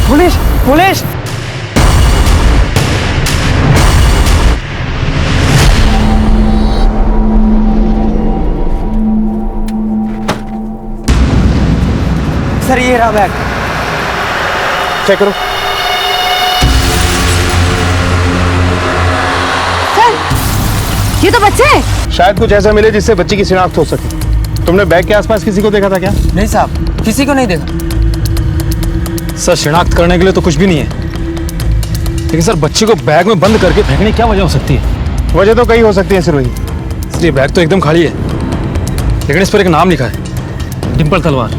Police police. Sir ये रहा bag, check करो। सर ये तो बच्चे हैं। शायद कुछ ऐसा मिले जिससे बच्ची की शिनाख्त हो सके। तुमने बैग के आसपास किसी को देखा था क्या? नहीं साहब, किसी को नहीं देखा। सर शिनाख्त करने के लिए तो कुछ भी नहीं है, लेकिन सर बच्ची को बैग में बंद करके फेंकने की क्या वजह हो सकती है? वजह तो कई हो सकती है सिरोही। ये बैग तो एकदम खाली है, लेकिन इस पर एक नाम लिखा है, डिंपल तलवार,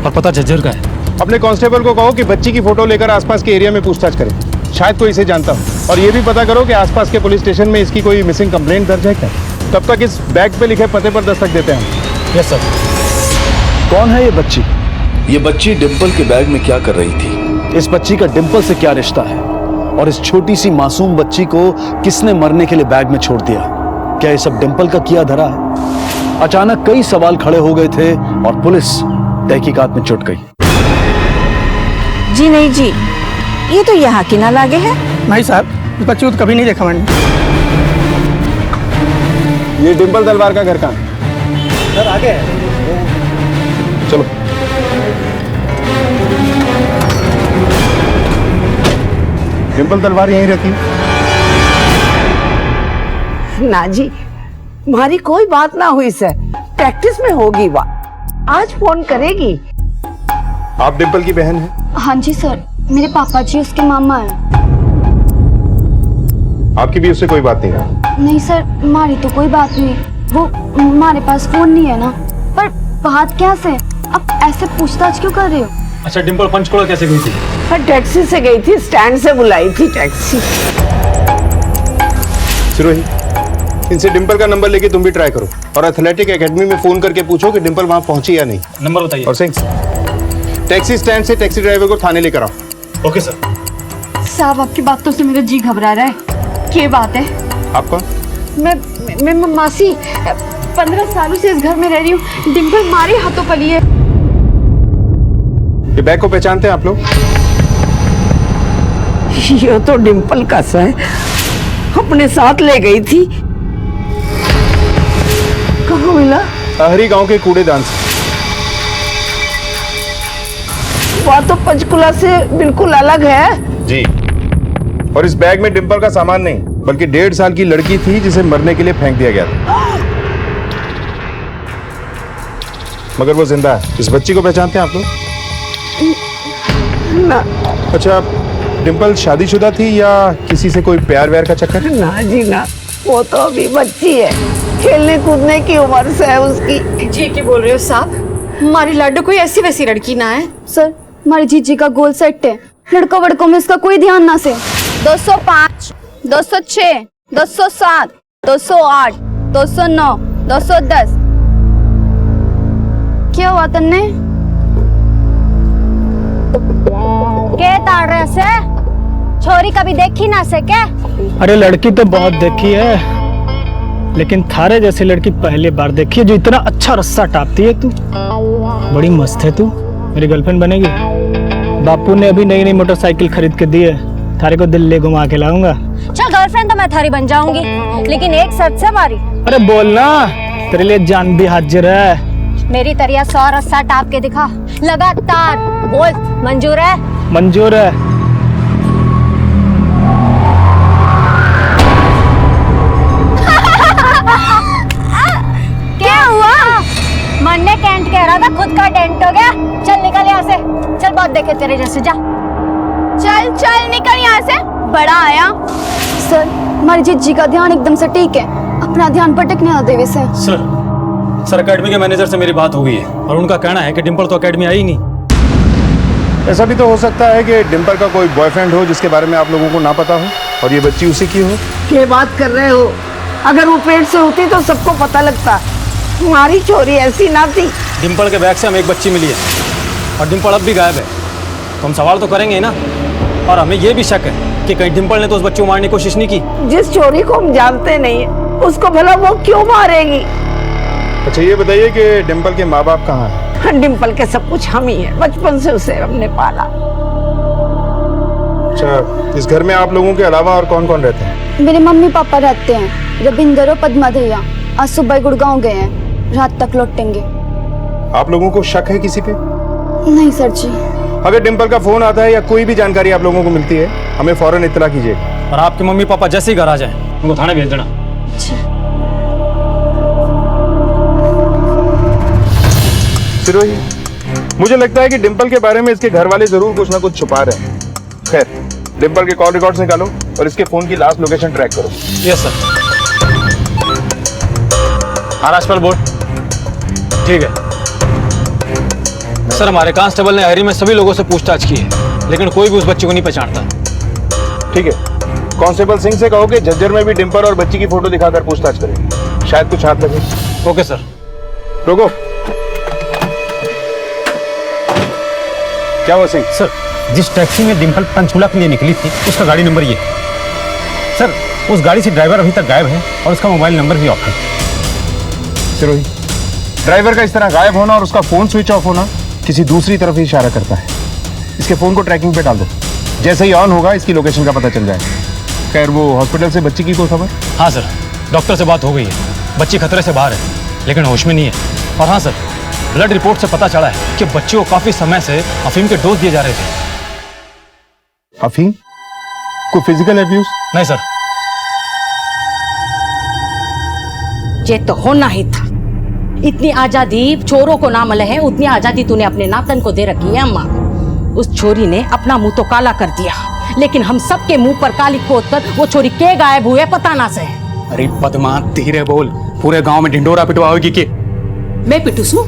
और पता झज्जर का है। अपने कांस्टेबल को कहो कि बच्ची की फोटो लेकर आसपास के एरिया में पूछताछ करे, शायद कोई इसे जानता हो। और ये भी पता करो कि आसपास के पुलिस स्टेशन में इसकी कोई मिसिंग कंप्लेंट दर्ज है क्या। तब तक इस बैग पे लिखे पते पर दस्तक देते हैं। Yes sir. कौन है ये बच्ची? ये बच्ची डिंपल के बैग में क्या कर रही थी? इस बच्ची का डिंपल से क्या रिश्ता है? और इस छोटी सी मासूम बच्ची को किसने मरने के लिए बैग में छोड़ दिया? क्या ये सब डिंपल का किया धरा है? अचानक कई सवाल खड़े हो गए थे और पुलिस तहकीकात में जुट गई। जी नहीं जी, ये तो यहाँ की ना लागे है। नहीं साहब, इस बच्चे को तो कभी नहीं देखा मैंने। ये डिंपल तलवार का घर कहाँ है? सर आगे है। चलो। डिंपल तलवार यहीं रहती है? ना जी, हमारी कोई बात ना हुई सर। प्रैक्टिस में होगी बात, आज फोन करेगी। आप डिंपल की बहन हैं? हाँ जी सर, मेरे पापा जी उसके मामा हैं। आपकी भी उससे कोई बात नहीं है? नहीं सर, हमारी तो कोई बात नहीं। वो हमारे पास फोन नहीं है ना। पर बात क्या से? अब ऐसे पूछताछ क्यों कर रहे हो? अच्छा डिंपल पंचकुला कैसे गई थी? पर टैक्सी से गई थी, स्टैंड से बुलाई थी टैक्सी। सिरोही, इनसे डिंपल का नंबर लेके तुम भी ट्राई करो और एथलेटिक एकेडमी में फोन करके पूछो कि डिंपल वहां पहुंची या नहीं। नंबर बताइए। और सिंह, टैक्सी स्टैंड से टैक्सी ड्राइवर को थाने लेकर आओ। Okay sir. साहब आपकी बातों से मेरा जी घबरा रहा है। क्या बात है? आप कौन? मैं मासी 15 सालों से इस घर में रह रही हूँ। डिंपल हमारे हाथों पली है। ये बैग को पहचानते हैं आप लोग? ये तो डिंपल का है, अपने साथ ले गई थी। कहाँ मिला? अहरी गांव के कूड़ेदान से। वह तो पंचकुला से बिल्कुल अलग है। जी। और इस बैग में डिंपल का सामान नहीं, बल्कि 1.5 साल की लड़की थी जिसे मरने के लिए फेंक दिया गया था। मगर वो जिंदा है। इस बच्ची को पहचानते हैं आप लोग? ना। अच्छा, डिंपल शादीशुदा थी या किसी से कोई प्यार व्यार का चक्कर? ना जी ना, वो तो अभी बच्ची है, खेलने कूदने की उम्र से है उसकी। जी क्या बोल रहे हो साहब? हमारी लाडो कोई ऐसी वैसी लड़की ना है। सर हमारी जीजी का गोल सेट है, लड़कों वड़कों में इसका कोई ध्यान ना से। 205, 206, 207, 208, 209, 210। क्या हुआ तन्ने? के ताड़ रहे से? छोरी कभी देखी ना से क्या? अरे लड़की तो बहुत देखी है, लेकिन थारे जैसी लड़की पहली बार देखी है जो इतना अच्छा रस्सा टापती है। तू बड़ी मस्त है, तू मेरी गर्लफ्रेंड बनेगी। बापू ने अभी नई नई मोटरसाइकिल खरीद के दी है, थारे को दिल्ली घुमा के लाऊंगा। चल गर्लफ्रेंड तो मैं थारी बन जाऊंगी, लेकिन एक शर्त से मारी। अरे बोलना, तेरे लिए जान भी हाजिर है। मेरी तरिया 100 रस्सा टाप के दिखा लगातार। बोल मंजूर है? मंजूर है। क्या हुआ? मन ने कैंट कह रहा था, खुद का डेंट हो गया। चल निकल यहाँ से, चल बहुत देखे तेरे जैसे। जा चल चल निकल यहाँ से, बड़ा आया। सर हमारी जीजी का ध्यान एकदम से ठीक है, अपना ध्यान भटकने ना देवे से। सर अकेडमी के मैनेजर से मेरी बात हो गई है और उनका कहना है कि डिंपल तो अकेडमी आई ही नहीं। ऐसा भी तो हो सकता है कि डिंपल का कोई बॉयफ्रेंड हो जिसके बारे में आप लोगों को ना पता हो और ये बच्ची उसी की हो। क्या बात कर रहे हो? अगर वो पेट से होती तो सबको पता लगता। हमारी चोरी ऐसी ना थी। डिंपल के बैग से हमें एक बच्ची मिली है और डिंपल अब भी गायब है, तो हम सवाल तो करेंगे ही ना। और हमें ये भी शक है कि कहीं डिंपल ने तो उस बच्ची को मारने की कोशिश नहीं की। जिस चोरी को हम जानते नहीं है, उसको भला वो क्यों मारेगी? अच्छा ये बताइए कि डिंपल के माँ बाप कहाँ हैं? डिंपल के सब कुछ हम ही है, बचपन से उसे हमने पाला। अच्छा, इस घर में आप लोगों के अलावा और कौन कौन रहते हैं? मेरे मम्मी पापा रहते हैं, रविंदर और पद्मा भैया आज सुबह गुड़गांव गए हैं, रात तक लौटेंगे। आप लोगों को शक है किसी पे? नहीं सर जी। अगर डिम्पल का फोन आता है या कोई भी जानकारी आप लोगों को मिलती है, हमें फौरन इत्तला कीजिए। और आपके मम्मी पापा जैसे ही घर आ जाए उनको थाने भेज देना। सिरोही, मुझे लगता है कि डिम्पल के बारे में इसके घर वाले जरूर कुछ ना कुछ छुपा रहे हैं। खैर, डिम्पल के कॉल रिकॉर्ड्स निकालो और इसके फोन की लास्ट लोकेशन ट्रैक करो। Yes sir. महाराष्ट्र बोर्ड ठीक है सर। हमारे कांस्टेबल ने हरी में सभी लोगों से पूछताछ की है, लेकिन कोई भी उस बच्चे को नहीं पहचानता। ठीक है, कांस्टेबल सिंह से कहो कि झज्जर में भी डिम्पल और बच्ची की फोटो दिखाकर पूछताछ करें, शायद कुछ हाथ लगे। Okay sir. रुको, क्या हुआ सिंह? सर, जिस टैक्सी में डिम्पल पंचकुला के लिए निकली थी उसका गाड़ी नंबर ये सर। उस गाड़ी से ड्राइवर अभी तक गायब है और उसका मोबाइल नंबर भी ऑफ है। सिरोही, ड्राइवर का इस तरह गायब होना और उसका फोन स्विच ऑफ होना किसी दूसरी तरफ ही इशारा करता है। इसके फोन को ट्रैकिंग पे डाल दो, जैसे ही ऑन होगा इसकी लोकेशन का पता चल जाएगा। खैर, वो हॉस्पिटल से बच्ची की कोई खबर? हाँ सर, डॉक्टर से बात हो गई है, बच्ची खतरे से बाहर है लेकिन होश में नहीं है। और हाँ सर, ब्लड रिपोर्ट से पता चला है कि बच्चे को काफी समय से अफीम के डोज दिए जा रहे थे। अफीम? कोई फिजिकल अब्यूज? नहीं सर। ये तो होना ही था। इतनी आजादी चोरों को ना मिले है, उतनी आजादी तूने अपने नातन को दे रखी है अम्मा। उस छोरी ने अपना मुंह तो काला कर दिया, लेकिन हम सबके मुंह पर काली पोत कर वो छोरी के गायब हुए पता ना से। अरे पद्मा, धीरे बोल, पूरे गांव में ढिंडोरा पिटवाओगी कि? मैं पिटूसू?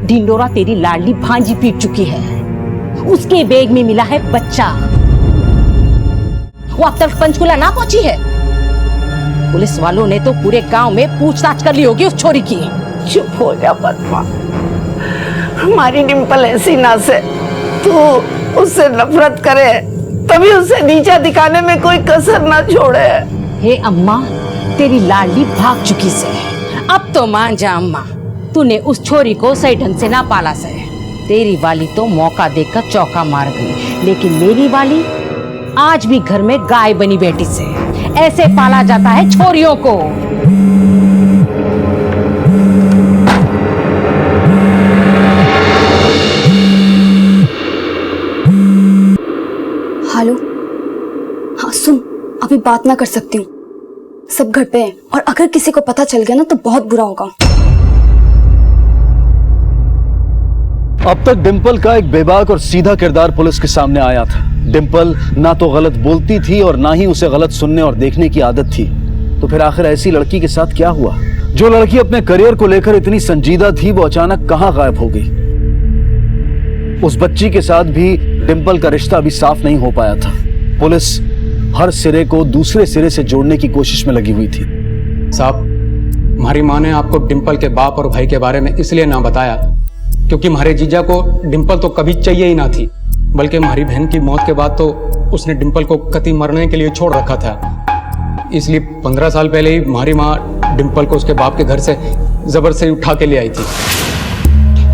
ढिंडोरा तेरी लाडली भांजी पीट चुकी है। उसके बैग में मिला है बच्चा। वो अब तक पंचकुला ना पहुंची है। पुलिस वालों ने तो पूरे गांव में पूछताछ कर ली होगी उस छोरी की। चुप हो जा पद्मा, हमारी डिम्पल ऐसी ना से तू उससे नफरत करे तभी उसे नीचा दिखाने में कोई कसर ना छोड़े। हे अम्मा, तेरी लाडली भाग चुकी से। अब तो मान जा अम्मा, तूने उस छोरी को सही ढंग से ना पाला से। तेरी वाली तो मौका देकर चौका मार गई, लेकिन मेरी वाली आज भी घर में गाय बनी बेटी से। ऐसे पाला जाता है छोरियों को। हेलो, हाँ सुन, अभी बात ना कर सकती हूँ, सब घर पे हैं और अगर किसी को पता चल गया ना तो बहुत बुरा होगा। अब तक डिम्पल का एक बेबाक और सीधा किरदार पुलिस के सामने आया था। डिम्पल ना तो गलत बोलती थी और ना ही उसे गलत सुनने और देखने की आदत थी। तो फिर आखिर ऐसी लड़की के साथ क्या हुआ? जो लड़की अपने करियर को लेकर इतनी संजीदा थी, वो अचानक कहां गायब हो गई? उस बच्ची के साथ भी डिम्पल का रिश्ता अभी साफ नहीं हो पाया था। पुलिस हर सिरे को दूसरे सिरे से जोड़ने की कोशिश में लगी हुई थी। साहब, हमारी माँ ने आपको डिम्पल के बाप और भाई के बारे में इसलिए ना बताया क्योंकि हमारे जीजा को डिम्पल तो कभी चाहिए ही ना थी, बल्कि हमारी बहन की मौत के बाद तो उसने डिम्पल को कति मरने के लिए छोड़ रखा था। इसलिए 15 साल पहले ही हमारी माँ डिम्पल को उसके बाप के घर से जबरदस्ती उठा के ले आई थी।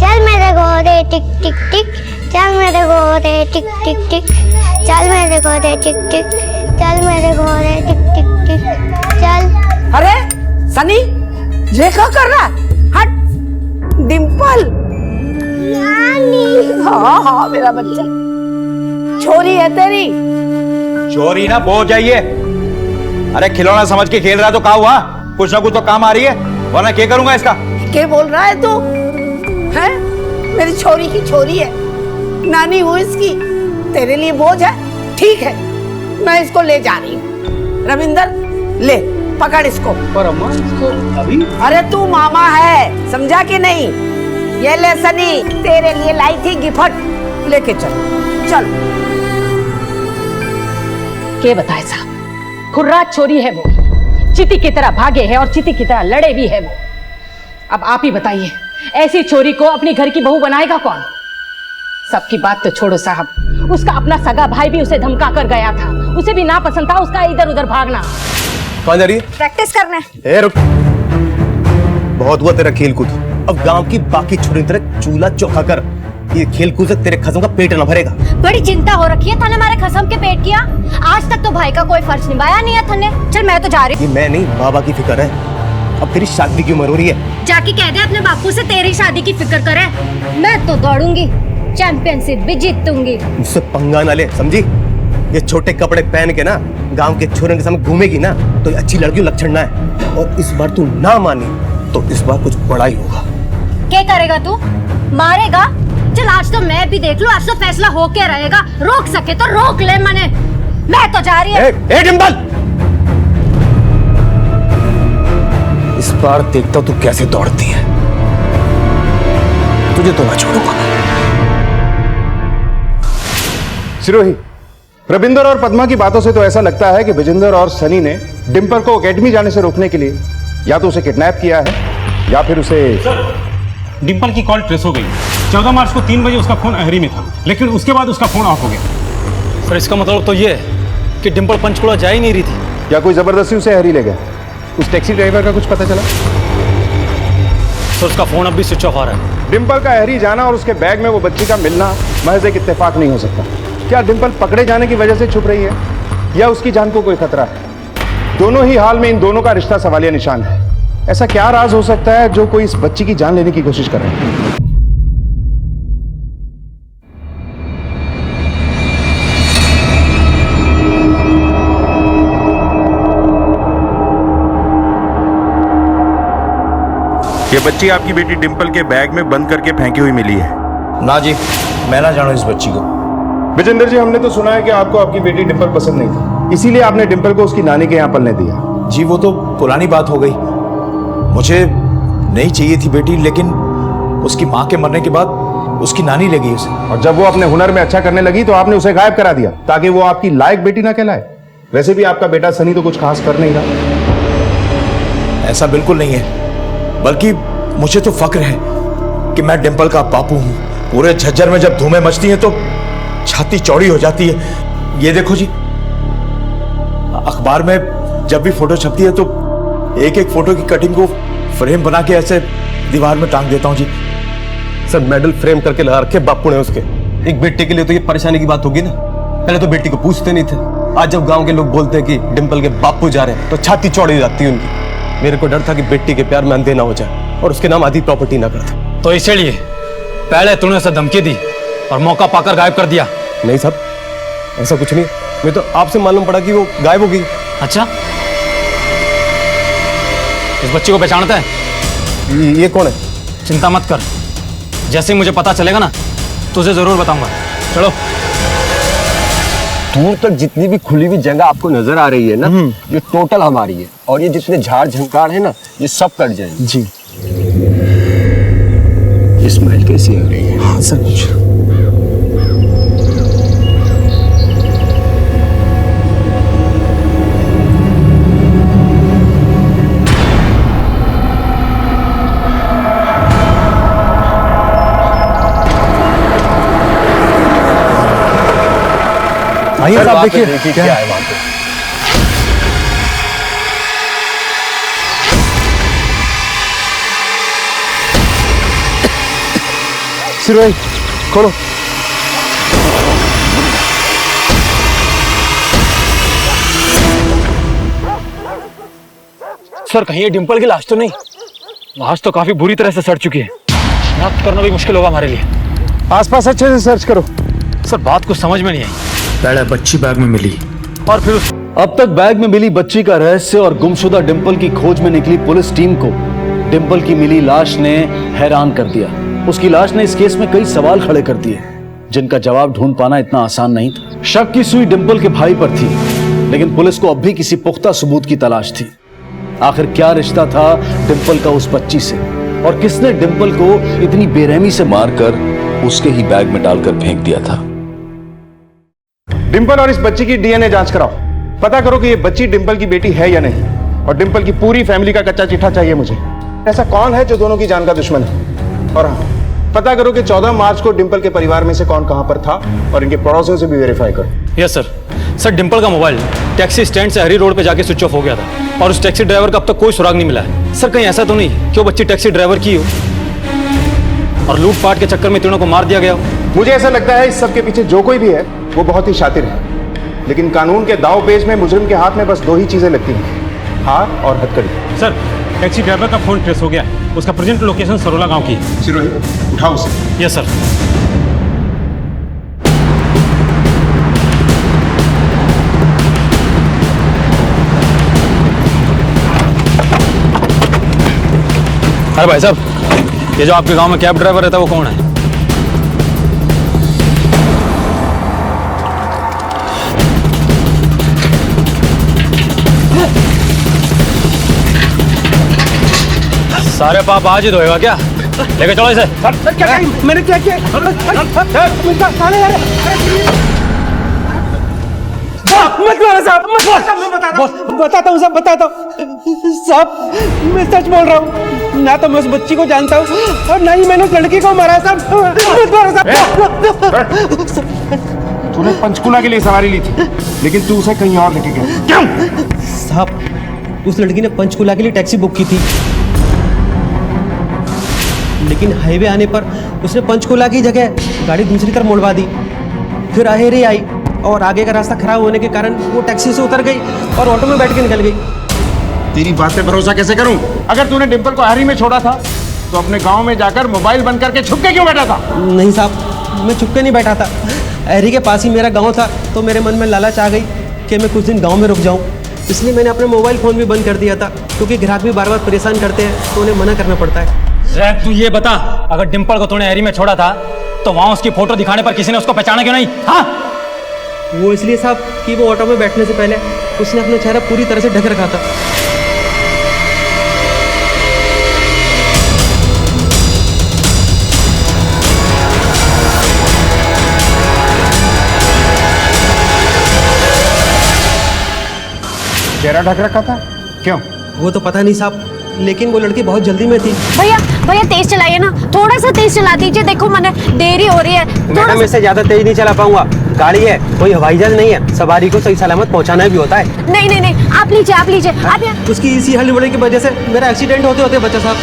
चल मेरे गोरे टिक टिक टिक, चल मेरे गोरे टिक टिक टिक, चल मेरे गोरे टिक टिक, चल मेरे गोरे टिक टिक टिक, चल। अरे सनी, ये क्या कर रहा है? हट। डिम्पल, हाँ हाँ मेरा बच्चा, छोरी है तेरी। चोरी ना बो जाइए। अरे खिलौना समझ के खेल रहा है तो क्या हुआ? कुछ ना कुछ तो काम आ रही है, वरना क्या करूंगा इसका? क्या बोल रहा है तू? है मेरी छोरी की छोरी है, नानी हूँ इसकी, तेरे लिए बोझ है? ठीक है, मैं इसको ले जा रही हूँ। रविंदर, ले पकड़ इसको। पर अम्मा, इसको अभी? अरे तू मामा है, समझा कि नहीं? ये ले सनी, तेरे लिए लाई थी गिफ्ट, लेके चल चल। के बताए साहब, खुर्रात छोरी है वो, चीटी की तरह भागे है और चीटी की तरह लड़े भी है वो। अब आप ही बताइए, ऐसी छोरी को अपनी घर की बहू बनाएगा कौन? सबकी बात तो छोड़ो साहब, उसका अपना सगा भाई भी उसे धमका कर गया था। उसे भी ना पसंद था उसका इधर उधर भागना। कहाँ जा रही है? प्रैक्टिस करने। ए रुक, बहुत हुआ तेरा खेल कूद। अब गांव की बाकी छोरी तरह चूल्हा चौका कर। ये खेल कूद तेरे खसम का पेट न भरेगा। बड़ी चिंता हो रखी है थाने हमारे खसम के पेट किया। आज तक तो भाई का कोई फर्ज निभाया नहीं है थाने। चल मैं तो जा रही हूँ। ये मैं नहीं, बाबा की फिक्र है। अब तेरी शादी की उम्र हो रही है। जाके कह दे अपने बापू से तेरी शादी की फिक्र करे। मैं तो दौड़ूंगी, चैंपियनशिप भी जीतूंगी। मुझसे पंगा ना ले, समझी? ये छोटे कपड़े पहन के ना गांव के छोरों के सामने घूमेगी ना तो अच्छी लड़कियों लक्षण ना है। और इस बार तू ना मानी तो इस बार कुछ बड़ा ही होगा। क्या करेगा तू? मारेगा? चल आज तो मैं भी देख लूं। आज तो फैसला होके रहेगा। रोक सके तो रोक ले मने। मैं तो जा रही हूँ। डिंपल, इस बार देखता तू कैसे दौड़ती है। तुझे तो ना छोड़ूंगा। सिरोही, रविंदर और पद्मा की बातों से तो ऐसा लगता है कि विजेंद्र और सनी ने डिंपल को एकेडमी जाने से रोकने के लिए या तो उसे किडनैप किया है या फिर उसे। डिंपल की कॉल ट्रेस हो गई। 14 मार्च को 3 बजे उसका फोन अहरी में था, लेकिन उसके बाद उसका फोन ऑफ हो गया। सर इसका मतलब तो ये है कि डिंपल पंचकुला जा ही नहीं रही थी। या कोई जबरदस्ती उसे अहरी ले गया। उस टैक्सी ड्राइवर का कुछ पता चला? सर उसका फोन अब भी स्विच ऑफ आ रहा है। डिंपल का अहरी जाना और उसके बैग में वो बच्ची का मिलना महज एक इत्तेफाक नहीं हो सकता। क्या डिंपल पकड़े जाने की वजह से छुप रही है या उसकी जान को कोई खतरा है? दोनों ही हाल में इन दोनों का रिश्ता सवालिया निशान है। ऐसा क्या राज हो सकता है जो कोई इस बच्ची की जान लेने की कोशिश कर रहा है? ये बच्ची आपकी बेटी डिंपल के बैग में बंद करके फेंकी हुई मिली है। ना जी, मैं ना जानू इस बच्ची को। विजेंद्र जी, हमने तो सुना है कि आपको आपकी बेटी डिंपल पसंद नहीं थी, इसीलिए आपने डिंपल को उसकी नानी के यहाँ पलने दिया। जी वो तो पुरानी बात हो गई। मुझे नहीं चाहिए थी बेटी, लेकिन उसकी माँ के मरने के बाद उसकी नानी ले गई उसे। और जब वो अपने हुनर में अच्छा करने लगी तो आपने उसे गायब करा दिया ताकि वो आपकी लायक बेटी ना कहलाए। वैसे भी आपका बेटा सनी तो कुछ खास कर नहीं रहा। ऐसा बिल्कुल नहीं है, बल्कि मुझे तो फक्र है कि मैं डिंपल का बापू हूं। पूरे झज्जर में जब धूमें मचती हैं तो छाती चौड़ी हो जाती है। ये देखो जी, अखबार में जब भी फोटो छपती है तो एक एक फोटो की कटिंग को फ्रेम बना के ऐसे दीवार में टांग देता हूं जी। सर मेडल फ्रेम करके लगा रखे बापू ने उसके। एक बेटे के लिए तो ये परेशानी की बात होगी ना। पहले तो बेटी को पूछते नहीं थे, आज जब गांव के लोग बोलते हैं कि डिंपल के बापू जा रहे हैं तो छाती चौड़ी हो जाती है उनकी। मेरे को डर था कि बेटी के प्यार में अंधे ना हो जाए और उसके नाम आधी प्रॉपर्टी ना कर दे। तो इसलिए पहले तूने उसे धमकी दी और मौका पाकर गायब कर दिया? नहीं साहब, ऐसा कुछ नहीं। मैं तो आपसे मालूम पड़ा कि वो गायब हो गई। अच्छा, इस बच्ची को पहचानता है? ये कौन है? चिंता मत कर, जैसे ही मुझे पता चलेगा ना तुझे जरूर बताऊंगा। चलो। दूर तक जितनी भी खुली हुई जगह आपको नजर आ रही है ना, ये टोटल हमारी है। और ये जितने झाड़ झंकार है ना, ये सब कट जाएंगे। जी। स्माइल कैसी आ रही है? हाँ सर कुछ। आइए साहब, देखिए क्या है वहां पे। सिरोही, खोलो। सर कहीं ये डिंपल की लाश तो नहीं? लाश तो काफी बुरी तरह से सड़ चुकी है, शनाख्त करना भी मुश्किल होगा हमारे लिए। आसपास अच्छे से सर्च करो। सर बात कुछ समझ में नहीं आई। पहले बच्ची बैग में मिली और फिर अब तक बैग में मिली बच्ची का रहस्य और गुमशुदा डिंपल की खोज में निकली पुलिस टीम को डिंपल की मिली लाश ने हैरान कर दिया। उसकी लाश ने इस केस में कई सवाल खड़े कर दिए जिनका जवाब ढूंढ पाना इतना आसान नहीं था। शक की सुई डिंपल के भाई पर थी, लेकिन पुलिस को अब भी किसी पुख्ता सबूत की तलाश थी। आखिर क्या रिश्ता था डिंपल का उस बच्ची से और किसने डिंपल को इतनी बेरहमी से मारकर उसके ही बैग में डालकर फेंक दिया था। डिंपल और इस बच्ची की डीएनए जांच कराओ। पता करो कि ये बच्ची डिंपल की बेटी है या नहीं। और डिंपल की पूरी फैमिली का कच्चा चिट्ठा चाहिए मुझे। ऐसा कौन है जो दोनों की जान का दुश्मन है? और हाँ, पता करो कि 14 मार्च को डिंपल के परिवार में से कौन कहां पर था और इनके पड़ोसियों से भी वेरीफाई करो। Yes sir. सर डिंपल का मोबाइल टैक्सी स्टैंड से हरी रोड पे जाके स्विच ऑफ हो गया था और उस टैक्सी ड्राइवर का अब तक कोई सुराग नहीं मिला है। सर कहीं ऐसा तो नहीं कि वो बच्ची टैक्सी ड्राइवर की हो? और लूटपाट के चक्कर में तीनों को मार दिया गया हो। मुझे ऐसा लगता है इस सब के पीछे जो कोई भी है वो बहुत ही शातिर है, लेकिन कानून के दाव पेच में मुजरिम के हाथ में बस दो ही चीजें लगती हैं, हार और हथकड़ी। सर, टैक्सी ड्राइवर का फोन ट्रेस हो गया है। उसका प्रेजेंट लोकेशन सरोला गांव की है। सिरोही, उठाओ उसे। Yes sir. अरे भाई साहब, ये जो आपके गांव में कैब ड्राइवर रहता है वो कौन है? सारे पाप आज ही धोएगा क्या? लेके चलो इसे। सर क्या मैंने क्या किया? मत मारो साहब, बताता हूँ साहब, बताता हूँ साहब, मैं सच बोल रहा हूँ। ना तो मैं उस बच्ची को जानता हूँ और ना ही मैंने उस लड़की को मारा साहब। मत मारो साहब। तूने पंचकुला के लिए सवारी ली थी, लेकिन तू उसे कहीं और लेके गया। क्यों? साहब, उस लड़की ने पंचकुला के लिए टैक्सी बुक की थी, लेकिन हाईवे आने पर उसने पंचकुला की जगह गाड़ी दूसरी तरफ मोड़वा दी। फिर अहेरी आई और आगे का रास्ता खराब होने के कारण वो टैक्सी से उतर गई और ऑटो में बैठ के निकल गई। तेरी बात पे भरोसा कैसे करूं? अगर तूने डिंपल को हरी में छोड़ा था तो अपने गांव में जाकर मोबाइल बंद करके छुप के क्यों बैठा था? नहीं साहब, मैं छुप के नहीं बैठा था। अहरी के पास ही मेरा गांव था, तो मेरे मन में लालच आ गई कि मैं कुछ दिन गांव में रुक जाऊं। इसलिए मैंने अपना मोबाइल फ़ोन भी बंद कर दिया था, क्योंकि ग्राहक भी बार बार परेशान करते हैं तो उन्हें मना करना पड़ता है। जैक, तू ये बता, अगर डिंपल को तूने एरी में छोड़ा था तो वहां उसकी फोटो दिखाने पर किसी ने उसको पहचाना क्यों नहीं? हाँ, वो इसलिए साहब कि वो ऑटो में बैठने से पहले उसने अपना चेहरा पूरी तरह से ढक रखा था। चेहरा ढक रखा था? क्यों? वो तो पता नहीं साहब, लेकिन वो लड़की बहुत जल्दी में थी। भैया भैया तेज चलाइए ना, थोड़ा सा तेज चला दीजिए। देखो मैंने देरी हो रही है। मैडम, इससे ज्यादा तेज नहीं चला पाऊंगा। गाड़ी है, कोई हवाई जहाज नहीं है। सवारी को सही सलामत पहुंचाना भी होता है। नहीं नहीं नहीं, आप लीजिए आप लीजिए। आप उसकी इसी हल्ली की वजह से मेरा एक्सीडेंट होते होते बचा साहब।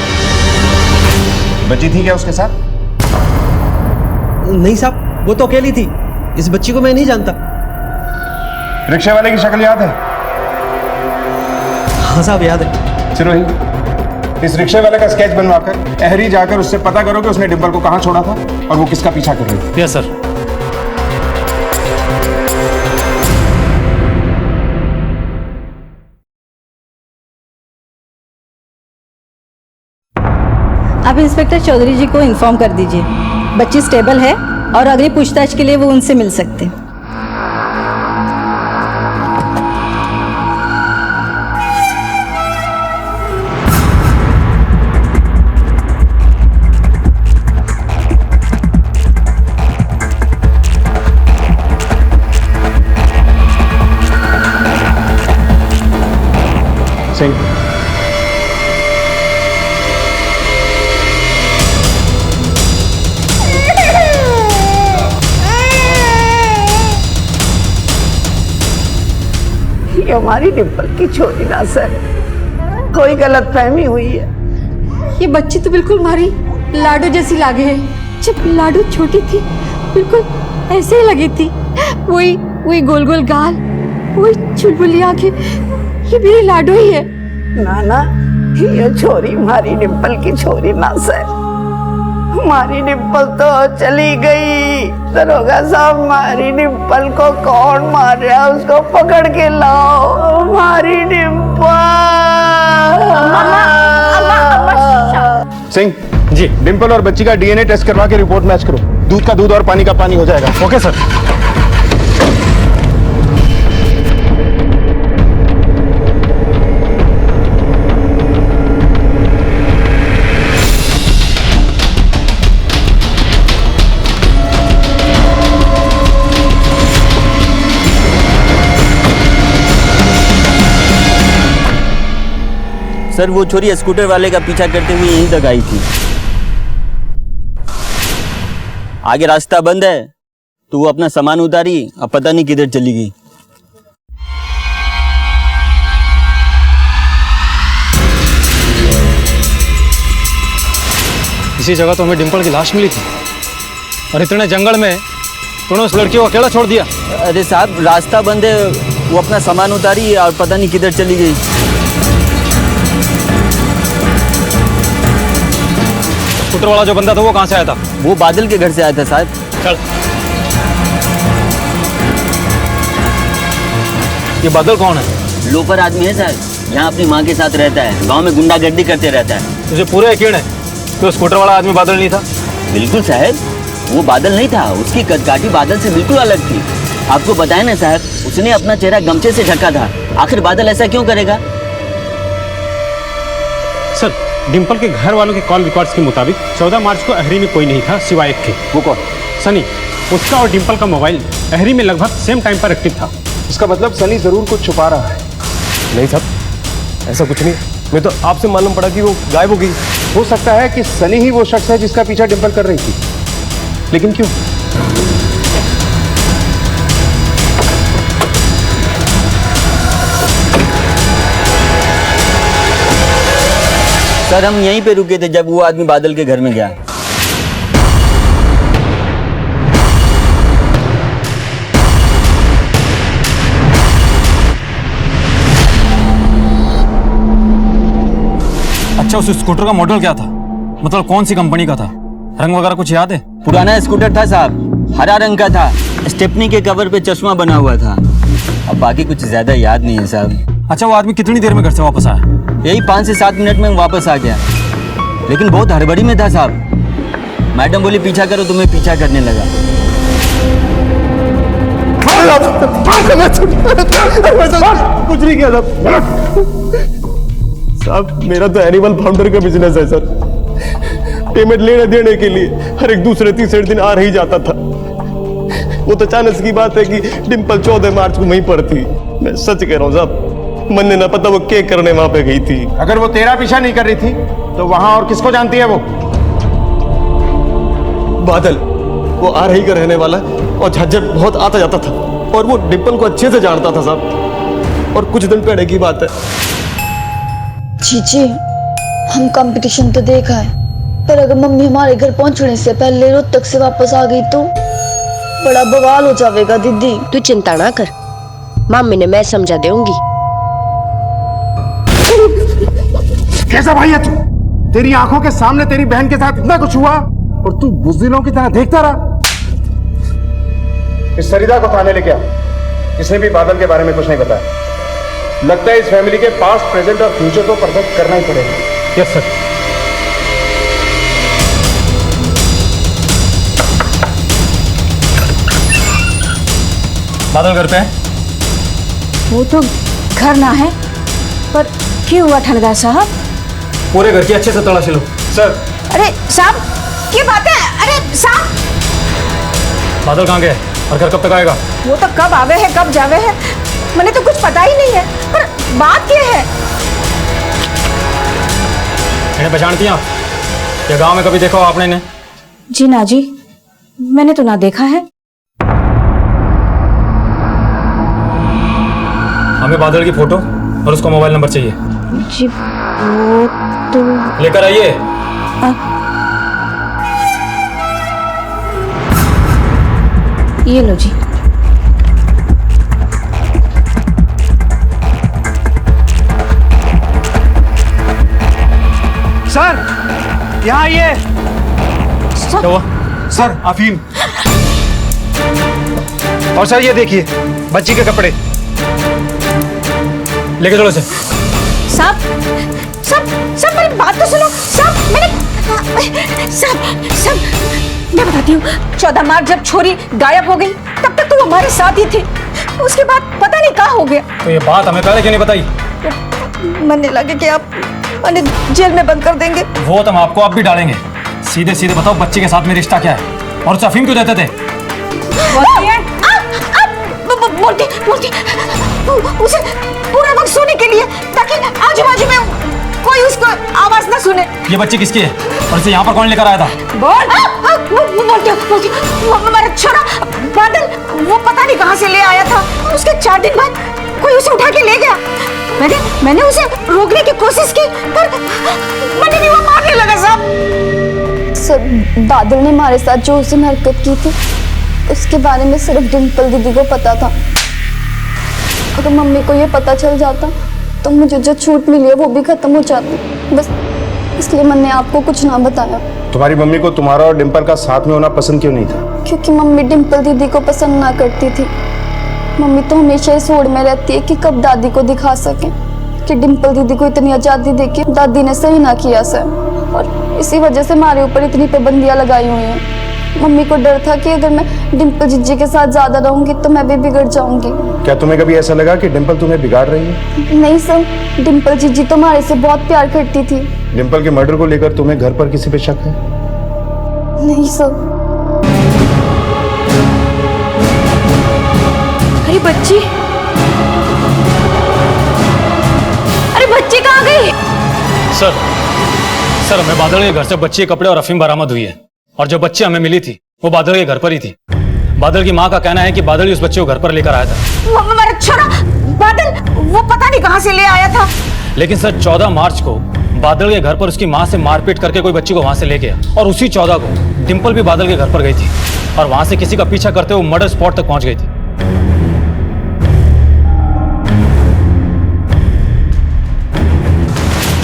बच्ची थी क्या उसके साथ? नहीं साहब, वो तो अकेली थी। इस बच्ची को मैं नहीं जानता। रिक्शे वाले की शक्ल याद है? हाँ साहब, याद है। सिरोही, इस रिक्शे वाले का स्केच बनवाकर अहरी जाकर उससे पता करो कि उसने डिंपल को कहां छोड़ा था और वो किसका पीछा कर रही थी। Yes sir. आप इंस्पेक्टर चौधरी जी को इन्फॉर्म कर दीजिए, बच्ची स्टेबल है और अगली पूछताछ के लिए वो उनसे मिल सकते हैं। सिंह, ये हमारी डिंपल की छोरी ना सर, कोई गलत फहमी हुई है। ये बच्ची तो बिल्कुल हमारी लाडो जैसी लागे है। जब लाडो छोटी थी बिल्कुल ऐसे ही लगी थी। वही गोल गोल गाल, वही चुलबुली आंखें। ये मेरी लाडो ही है। ना ना, ये छोरी हमारी डिंपल की छोरी ना सर। हमारी डिंपल तो चली गई। दरोगा साहब, हमारी डिंपल को कौन मार रहा है उसको पकड़ के लाओ। हमारी डिंपल। सिंह जी, डिंपल और बच्ची का डीएनए टेस्ट करवा के रिपोर्ट मैच करो। दूध का दूध और पानी का पानी हो जाएगा। Okay sir. सर, वो छोरी स्कूटर वाले का पीछा करते हुए यहीं तक आई थी। आगे रास्ता बंद है तो वो अपना सामान उतारी, अब पता नहीं किधर चली गई। इसी जगह तो हमें डिम्पल की लाश मिली थी, और इतने जंगल में तूने उस लड़की को अकेला छोड़ दिया। अरे साहब, रास्ता बंद है, वो अपना सामान उतारी और पता नहीं किधर चली गई। स्कूटर वाला जो बंदा था वो कहाँ से आया था? वो बादल के घर से आया था साहब। चल। ये बादल कौन है? लोफर आदमी है साहब, यहाँ अपनी माँ के साथ रहता है, गांव में गुंडागर्दी करते रहता है। तुझे पूरा यकीन है कि वो स्कूटर वाला आदमी बादल नहीं था? बिल्कुल साहब, वो बादल नहीं था, उसकी कदकाठी बादल से बिल्कुल अलग थी। आपको बताया ना साहब, उसने अपना चेहरा गमछे से ढका था। आखिर बादल ऐसा क्यों करेगा? सर, डिम्पल के घर वालों के कॉल रिकॉर्ड्स के मुताबिक 14 मार्च को अहरी में कोई नहीं था सिवाय एक के। वो कौन? सनी। उसका और डिम्पल का मोबाइल अहरी में लगभग सेम टाइम पर एक्टिव था। इसका मतलब सनी जरूर कुछ छुपा रहा है। नहीं साहब, ऐसा कुछ नहीं। मैं तो आपसे मालूम पड़ा कि वो गायब हो गई। हो सकता है कि सनी ही वो शख्स है जिसका पीछा डिम्पल कर रही थी, लेकिन क्यों? सर, हम यहीं पे रुके थे जब वो आदमी बादल के घर में गया। अच्छा, उस स्कूटर का मॉडल क्या था? मतलब कौन सी कंपनी का था? रंग वगैरह कुछ याद है? पुराना स्कूटर था साहब, हरा रंग का था, स्टेपनी के कवर पे चश्मा बना हुआ था। अब बाकी कुछ ज्यादा याद नहीं है साहब। अच्छा, वो आदमी कितनी देर में घर से वापस आया? यही 5 से 7 मिनट में वापस आ गया, लेकिन बहुत हड़बड़ी में था साहब। मैडम बोली पीछा करो, तो मैं पीछा करने लगा। कुछ नहीं किया साहब, मेरा तो एनिमल फाउंडर का बिजनेस है सर। पेमेंट लेने देने के लिए हर एक दूसरे तीसरे दिन आ ही जाता था। वो तो अचानक की बात है कि डिम्पल 14 मार्च को वहीं पर थी। मैं सच कह रहा हूँ साहब, मन ने ना पता वो क्या करने वहां पे गई थी। अगर वो तेरा पीछा नहीं कर रही थी तो वहां और किसको जानती है वो? बादल, वो आ रही का रहने वाला और झज्जर बहुत आता जाता था, और वो डिम्पल को अच्छे से जानता था साहब। और कुछ दिन पहले की बात है। जीजी, हम कंपटीशन तो देखा है, पर अगर मम्मी हमारे घर पहुंचने से पहले रोहतक से वापस आ गई तो बड़ा बवाल हो जाएगा दीदी। तू चिंता ना कर, मम्मी ने मैं समझा दूंगी। कैसा भाई है तू? तेरी आंखों के सामने तेरी बहन के साथ इतना कुछ हुआ और तू बुज़दिलों की तरह देखता रहा। इस सरिता को थाने लेके आओ। इसने भी बादल के बारे में कुछ नहीं बताया। लगता है इस फैमिली के पास्ट, प्रेजेंट और फ्यूचर को परफेक्ट करना ही पड़ेगा। Yes sir. बादल घर पे है? वो तो घर ना है, पर क्यों हुआ ठनगा साहब? पूरे घर की अच्छे से तलाशी लो। सर। अरे साहब, क्या बात है? अरे साहब, बादल कहाँ गए और घर कब तक आएगा? वो तो कब आवे है कब जावे है, मैंने तो कुछ पता ही नहीं है। पर बात क्या है? इन्हें पहचानती हैं आप? या गांव में कभी देखा हो आपने इन्हें? जी ना जी, मैंने तो ना देखा है। हमें बादल की फोटो और उसका मोबाइल नंबर चाहिए। जी वो तो लेकर आइए। ये लो जी। सर, यहाँ आइए। क्या हुआ? सर, अफीम। और सर ये देखिए, बच्ची के कपड़े। लेके चलो इसे। साहब, साहब मेरी बात तो सुनो। साहब मैं बताती हूँ, 14 मार्च जब छोरी गायब हो गई तब तक तो हमारे साथ ही थी। उसके बाद पता नहीं कहाँ हो गया। तो ये बात हमें पहले क्यों नहीं बताई? मन लगे कि आप उन्हें जेल में बंद कर देंगे। वो तो हम आपको अब भी डालेंगे। सीधे सीधे बताओ, बच्चे के साथ में रिश्ता क्या है और उसे अफीम क्यों देते थे? बोलती उसे पूरा वक्त सोने के लिए, ताकि आजू बाजू में कोई उसको आवाज ना सुने। ये बच्ची किसकी है और इसे यहाँ पर कौन लेकर आया था? बोलती हमारा छोरा बादल, वो पता नहीं कहाँ से ले आया था। उसके 4 दिन बाद कोई उसे उठा के ले गया। मैंने उसे रोकने की कोशिश की, पर मैंने भी वो मारने लगा। साहब सर, बादल ने हमारे साथ जो उस दिन हरकत की थी उसके बारे में सिर्फ डिम्पल दीदी को पता था। अगर मम्मी को ये पता चल जाता तो मुझे जो छूट मिली है वो भी खत्म हो जाती। बस इसलिए मैंने आपको कुछ ना बताया। तुम्हारी मम्मी को तुम्हारा और डिम्पल का साथ में होना पसंद क्यों नहीं था? क्योंकि मम्मी डिम्पल दीदी को पसंद ना करती थी। मम्मी तो हमेशा इस होड़ में रहती है कि कब दादी को दिखा सके कि डिम्पल दीदी को इतनी आज़ादी देके दादी ने सही ना किया सर, और इसी वजह से हमारे ऊपर इतनी पाबंदियां लगाई हुई हैं। मम्मी को डर था कि अगर मैं डिम्पल जीजी के साथ ज्यादा रहूंगी तो मैं भी बिगड़ जाऊंगी। क्या तुम्हें कभी ऐसा लगा कि डिम्पल तुम्हें बिगाड़ रही है? नहीं सर, डिम्पल जीजी तो हमारे से बहुत प्यार करती थी। डिम्पल के मर्डर को लेकर तुम्हें घर पर किसी पे शक है? नहीं सर। अरे बच्ची, अरे बच्ची कहाँ गई? सर हमें बादल के घर से बच्ची के कपड़े और अफीम बरामद हुई है, और जो बच्ची हमें मिली थी वो बादल के घर पर ही थी। बादल की माँ का कहना है कि बादल ही उस बच्चे को घर पर लेकर आया था। मेरा छोरा बादल वो पता नहीं कहाँ से ले आया था। लेकिन सर 14 मार्च को बादल के घर पर उसकी माँ से मारपीट करके कोई बच्ची को वहां से ले गया, और उसी 14 को डिम्पल भी बादल के घर पर गई थी और वहां से किसी का पीछा करते हुए मर्डर स्पॉट तक पहुंच गई थी।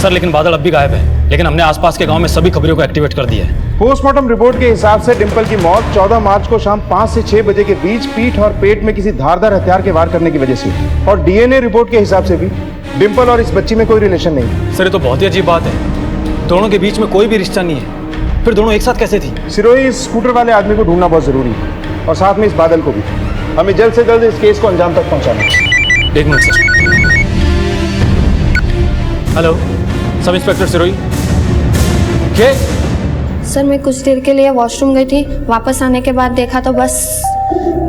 सर लेकिन बादल अब भी गायब है, लेकिन हमने आसपास के गांव में सभी खबरों को एक्टिवेट कर दिया है। पोस्टमार्टम रिपोर्ट के हिसाब से डिम्पल की मौत 14 मार्च को शाम 5 से 6 बजे के बीच पीठ और पेट में किसी धारदार हथियार के वार करने की वजह से, और डीएनए रिपोर्ट के हिसाब से भी डिम्पल और इस बच्ची में कोई रिलेशन नहीं। सर ये तो बहुत ही अजीब बात है, दोनों के बीच में कोई भी रिश्ता नहीं है, फिर दोनों एक साथ कैसे थी? सिरोही इस स्कूटर वाले आदमी को ढूंढना बहुत जरूरी है, और साथ में इस बादल को भी। हमें जल्द से जल्द इस केस को अंजाम तक पहुंचाना है। एक minute sir. Hello, sub inspector Sirohi. क्या? सर मैं कुछ देर के लिए वॉशरूम गई थी, वापस आने के बाद देखा तो बस।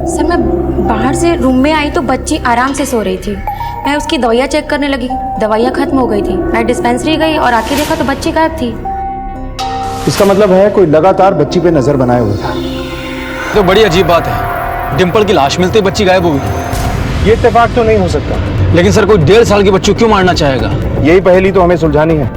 सर मैं बाहर से रूम में आई तो बच्ची आराम से सो रही थी। मैं उसकी दवाइयाँ चेक करने लगी, दवाइयाँ खत्म हो गई थी। मैं डिस्पेंसरी गई और आके देखा तो बच्ची गायब थी। इसका मतलब है कोई लगातार बच्ची पे नजर बनाए हुआ था। तो बड़ी अजीब बात है, डिम्पल की लाश मिलते ही बच्ची गायब हो गई। ये इत्तेफाक तो नहीं हो सकता। लेकिन सर कोई 1.5 साल की बच्ची क्यों मारना चाहेगा? यही पहेली तो हमें सुलझानी है।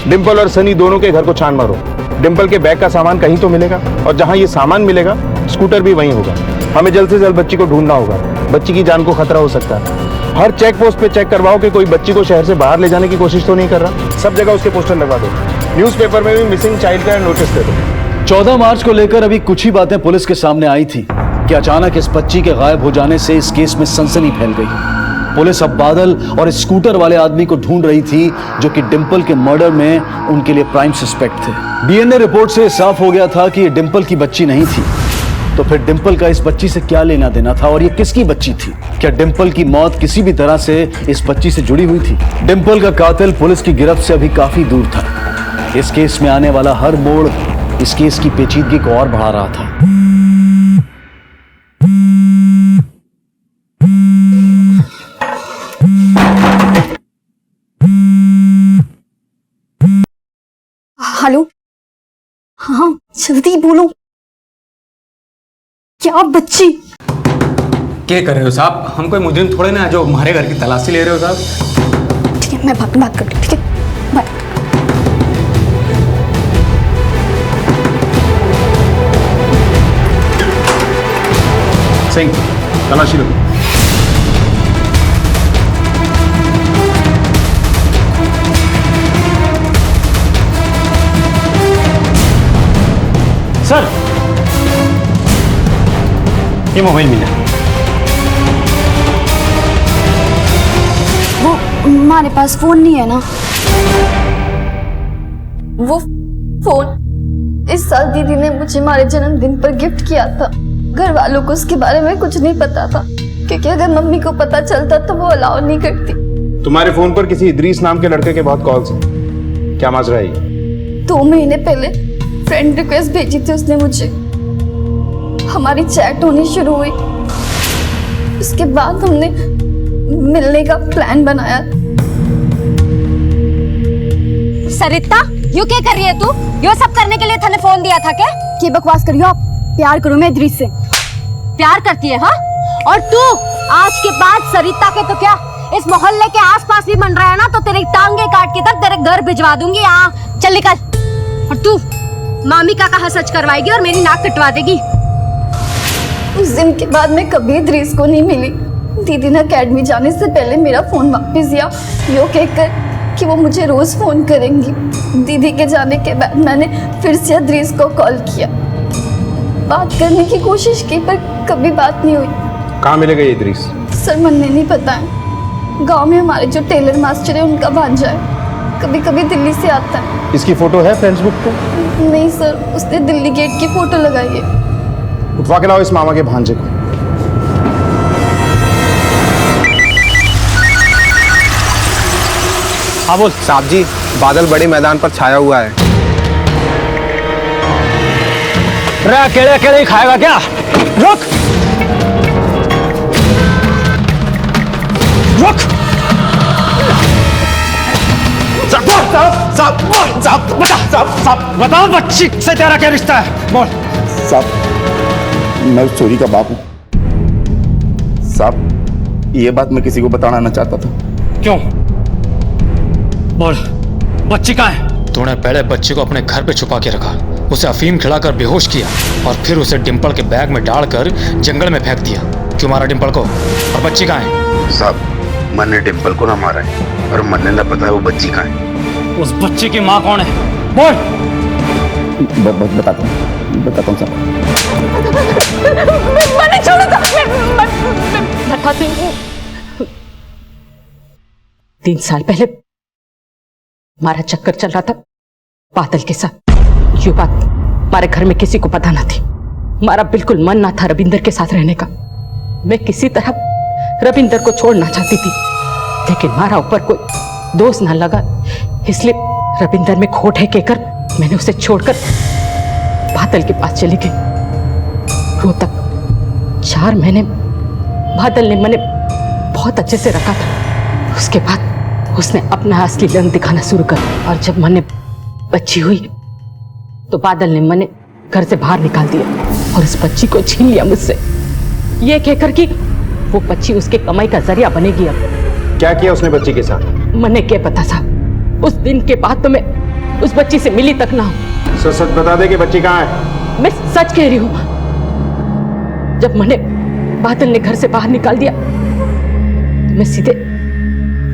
डिम्पल और सनी दोनों के घर को छान मारो। डिम्पल के बैग का सामान कहीं तो मिलेगा, और जहां ये सामान मिलेगा स्कूटर भी वहीं होगा। हमें जल्द से जल्द बच्ची को ढूंढना होगा, बच्ची की जान को खतरा हो सकता है। हर चेक पोस्ट पे चेक करवाओ कि कोई बच्ची को शहर से बाहर ले जाने की कोशिश तो नहीं कर रहा। सब जगह उसके पोस्टर लगवा दो। न्यूज़पेपर में भी मिसिंग चाइल्ड का नोटिस दे दो। 14 मार्च को लेकर अभी कुछ ही बातें पुलिस के सामने आई थी कि अचानक इस बच्ची के गायब हो जाने से इस केस में सनसनी फैल गई। पुलिस अब बादल और इस स्कूटर वाले आदमी को ढूंढ रही थी जो कि डिम्पल के मर्डर में उनके लिए प्राइम सस्पेक्ट थे। डीएनए रिपोर्ट से साफ हो गया था कि ये डिम्पल की बच्ची नहीं थी। तो फिर डिम्पल का इस बच्ची से क्या लेना देना था, और ये किसकी बच्ची थी? क्या डिम्पल की मौत किसी भी तरह से इस बच्ची से जुड़ी हुई थी? डिम्पल का कातिल पुलिस की गिरफ्त से अभी काफी दूर था। इस केस में आने वाला हर मोड़ इस केस की पेचीदगी को और बढ़ा रहा था। हेलो, हाँ जल्दी बोलो, क्या बच्ची? क्या कर रहे हो साहब? हम कोई मुजरिम थोड़े ना जो हमारे घर की तलाशी ले रहे हो साहब। ठीक है, मैं बात करती हूँ। ठीक है, बात। सिंह, तलाशी लो। सर ये मोबाइल मिला। वो हमारे पास फोन नहीं है ना। वो फोन इस साल दीदी ने मुझे हमारे जन्मदिन पर गिफ्ट किया था। घर वालों को उसके बारे में कुछ नहीं पता था, क्योंकि अगर मम्मी को पता चलता तो वो अलाउ नहीं करती। तुम्हारे फोन पर किसी इदरीस नाम के लड़के के बहुत कॉल्स हैं। क्या माजरा है ये? 2 महीने पहले फ्रेंड रिक्वेस्ट भेजी थी उसने मुझे। हमारी चैट होनी शुरू हुई, उसके बाद हमने मिलने का प्लान बनाया। सरिता, यू क्या कर रही है तू? यो सब करने के लिए तूने फोन दिया था क्या? क्या बकवास करियो आप? प्यार करो मैं इदरीस से। प्यार करती है? हाँ, और तू आज के बाद सरिता के तो क्या इस मोहल्ले के आसपास भी बन रहा है ना तो तेरी टांगे काट के तक तेरे घर भिजवा दूंगी। हाँ चल निकल। और तू मामी का कहा सच करवाएगी और मेरी नाक कटवा देगी। उस दिन के बाद मैं कभी इद्रीस को नहीं मिली। दीदी ने अकेडमी जाने से पहले मेरा फोन वापस दिया, यो कहकर कि वो मुझे रोज फोन करेंगी। दीदी के जाने के बाद मैंने फिर से इद्रीस को कॉल किया, बात करने की कोशिश की, पर कभी बात नहीं हुई। कहाँ मिलेगा ये इद्रीस? सर मुझे नहीं पता है। गांव में हमारे जो टेलर मास्टर है उनका भांजा है, कभी कभी दिल्ली से आता है। इसकी फोटो है फ्रेंड्स बुक पे? नहीं सर, उसने दिल्ली गेट की फोटो लगाई है। उठवा के लाओ इस मामा के भांजे को। हाँ बोल साहब जी, बादल बड़े मैदान पर छाया हुआ है। रे अकेले अकेले ही खाएगा क्या? रुक रुक। साहब बताओ, बच्ची से तेरा क्या रिश्ता है? बोल। साहब मैं उस चोरी का बाप हूँ। साहब ये बात मैं किसी को बताना ना चाहता था। क्यों? बोल, बच्ची कहाँ है? तूने पहले बच्ची को अपने घर पे छुपा के रखा, उसे अफीम खिलाकर बेहोश किया और फिर उसे डिंपल के बैग में डालकर जंगल में फेंक दिया। क्यों मारा डिंपल को? और बच्ची कहाँ है? साहब मैंने डिंपल को ना मारा है और मैंने ना पता है वो बच्ची कहाँ है। उस बच्ची की माँ कौन है? बोल। बताता हूँ साहब। मैंने छोड़ा था। मैं बताती हूँ। 3 साल पहले हमारा चक्कर चल रहा था बादल के साथ। ये बात हमारे घर में किसी को पता ना थी। हमारा बिल्कुल मन ना था रविंदर के साथ रहने का। मैं किसी तरह रविंदर को छोड़ना चाहती थी, लेकिन हमारा ऊपर कोई दोष ना लगा, इसलिए रविंदर में खोट है कहकर मैंने उसे छोड़कर बादल के पास चली गई। रोहतक 4 महीने बादल ने मैंने बहुत अच्छे से रखा था। उसके बाद उसने अपना असली रंग दिखाना शुरू कर, और जब मैंने बच्ची हुई तो बादल ने मैंने घर से बाहर निकाल दिया और उस बच्ची को छीन लिया मुझसे, ये कहकर कि वो बच्ची उसके कमाई का जरिया बनेगी। अब क्या किया उसने बच्ची के साथ? मैंने क्या पता था। उस दिन के बाद तो मैं उस बच्ची से मिली तक ना हूं। सच बता दे कि बच्ची कहाँ है? मैं सच कह रही हूं। जब मैंने बादल ने घर से बाहर निकाल दिया तो मैं सीधे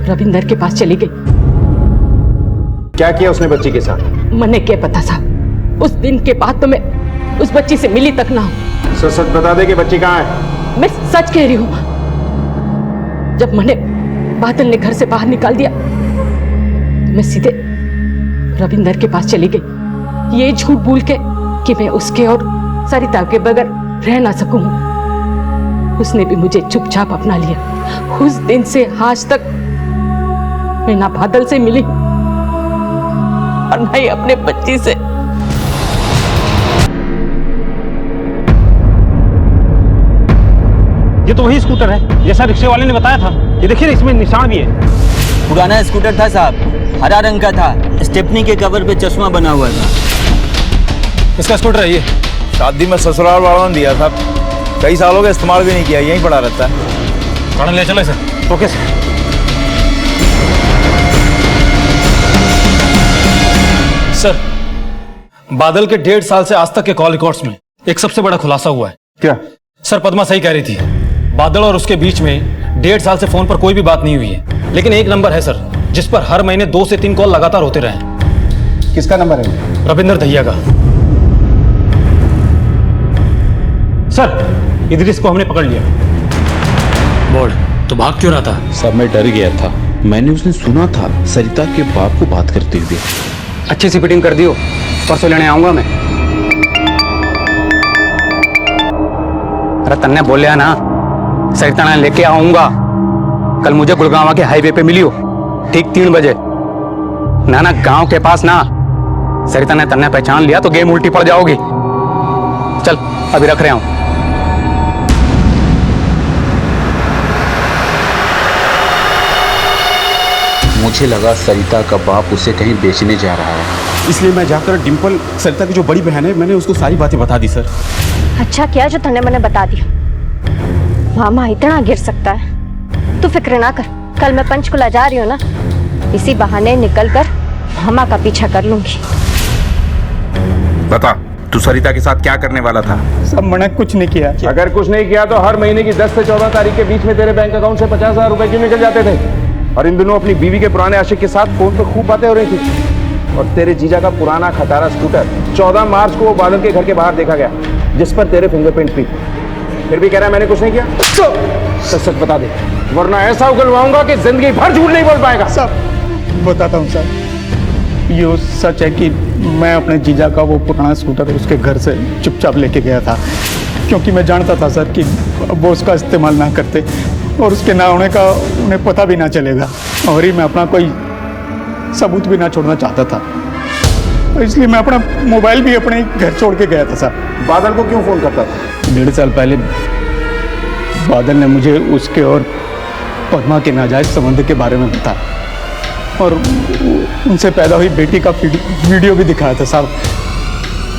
रविंदर के पास चली गई। क्या किया उसने बच्ची के साथ? मैंने क्या पता था। उस दिन के बाद तो मैं उस बच्ची से मिली तक ना हूं। सच बता दे कि बच्ची कहाँ है? मैं सच कह रही हूं। जब मैंने बादल ने घर से बाहर निकाल दिया तो मैं सीधे रविंदर के पास चली गई, ये झूठ बोल के कि मैं उसके और सरिता के बगैर रह ना सकूं। उसने भी मुझे चुपचाप अपना लिया। उस दिन से आज तक मैं ना बादल से मिली और ना ही अपने बच्ची से। ये तो वही स्कूटर है जैसा रिक्शे वाले ने बताया था। ये देखिए इसमें निशान भी है। पुराना स्कूटर था साहब, हरा रंग का था, स्टेपनी के कवर पे चश्मा बना हुआ था। इसका स्कूटर है ये? शादी में ससुराल वालों ने दिया था, कई सालों का इस्तेमाल भी नहीं किया, यहीं पड़ा रहता है। ले चलो सर। Okay sir. सर, बादल के 1.5 साल से आज तक के कॉल रिकॉर्ड्स में एक सबसे बड़ा खुलासा हुआ है। क्या? सर पद्मा सही कह रही थी, बादल और उसके बीच में 1.5 साल से फोन पर कोई भी बात नहीं हुई है, लेकिन एक नंबर है सर जिस पर हर महीने 2 से 3 कॉल लगातार होते रहे। किसका नंबर है? रविंदर दहिया का। सर इद्रिस को हमने पकड़ लिया। बोल, तो भाग क्यों रहा था? सब मैं डर गया था, मैंने उसने सुना था सरिता के बाप को बात करते हुए। अच्छी सी फिटिंग कर दियो, परसों लेने आऊंगा मैं। अरे तन्ने बोलिया ना सरिता ने लेके आऊंगा। कल मुझे गुड़गांव के हाईवे पे मिली हो ठीक 3 बजे। ना गांव के पास ना। सरिता ने तन्ने पहचान लिया तो गेम उल्टी पड़ जाओगी। चल अभी रख रहा हूं। मुझे लगा सरिता का बाप उसे कहीं बेचने जा रहा है, इसलिए मैं जाकर डिंपल, सरिता की जो बड़ी बहन है, मैंने उसको सारी बातें बता दी सर। अच्छा किया जो तूने मैंने बता दिया। मामा इतना गिर सकता है, तू फिक्र ना कर। कल मैं पंचकुला जा रही हूँ ना, इसी बहाने निकल कर मामा का पीछा कर लूंगी। बता, तू सरिता के साथ क्या करने वाला था? सब मैंने कुछ नहीं किया। अगर कुछ नहीं किया तो हर महीने की 10 से 14 तारीख के बीच में तेरे बैंक अकाउंट से 50,000 रुपए क्यों निकल जाते थे? और इन दिनों अपनी बीवी के पुराने आशिक के साथ फोन पर खूब बातें हो रही थी। और तेरे जीजा का पुराना खटारा स्कूटर 14 मार्च को वो बादल के घर के बाहर देखा गया, जिस पर तेरे फिंगरप्रिंट भी। फिर भी कह रहा है मैंने कुछ नहीं किया। सच सच बता दे, वरना ऐसा उगलवाऊंगा कि जिंदगी भर झूठ नहीं बोल पाएगा। सब बताता हूँ सर। ये सच है कि मैं अपने जीजा का वो पुराना स्कूटर उसके घर से चुपचाप लेके गया था, क्योंकि मैं जानता था सर कि वो उसका इस्तेमाल ना करते और उसके ना होने का उन्हें पता भी ना चलेगा, और ही मैं अपना कोई सबूत भी ना छोड़ना चाहता था। तो इसलिए मैं अपना मोबाइल भी अपने घर छोड़ के गया था सर। बादल को क्यों फोन करता था? 1.5 साल पहले बादल ने मुझे उसके और पद्मा के नाजायज संबंध के बारे में बताया, और उनसे पैदा हुई बेटी का वीडियो भी दिखाया था साहब।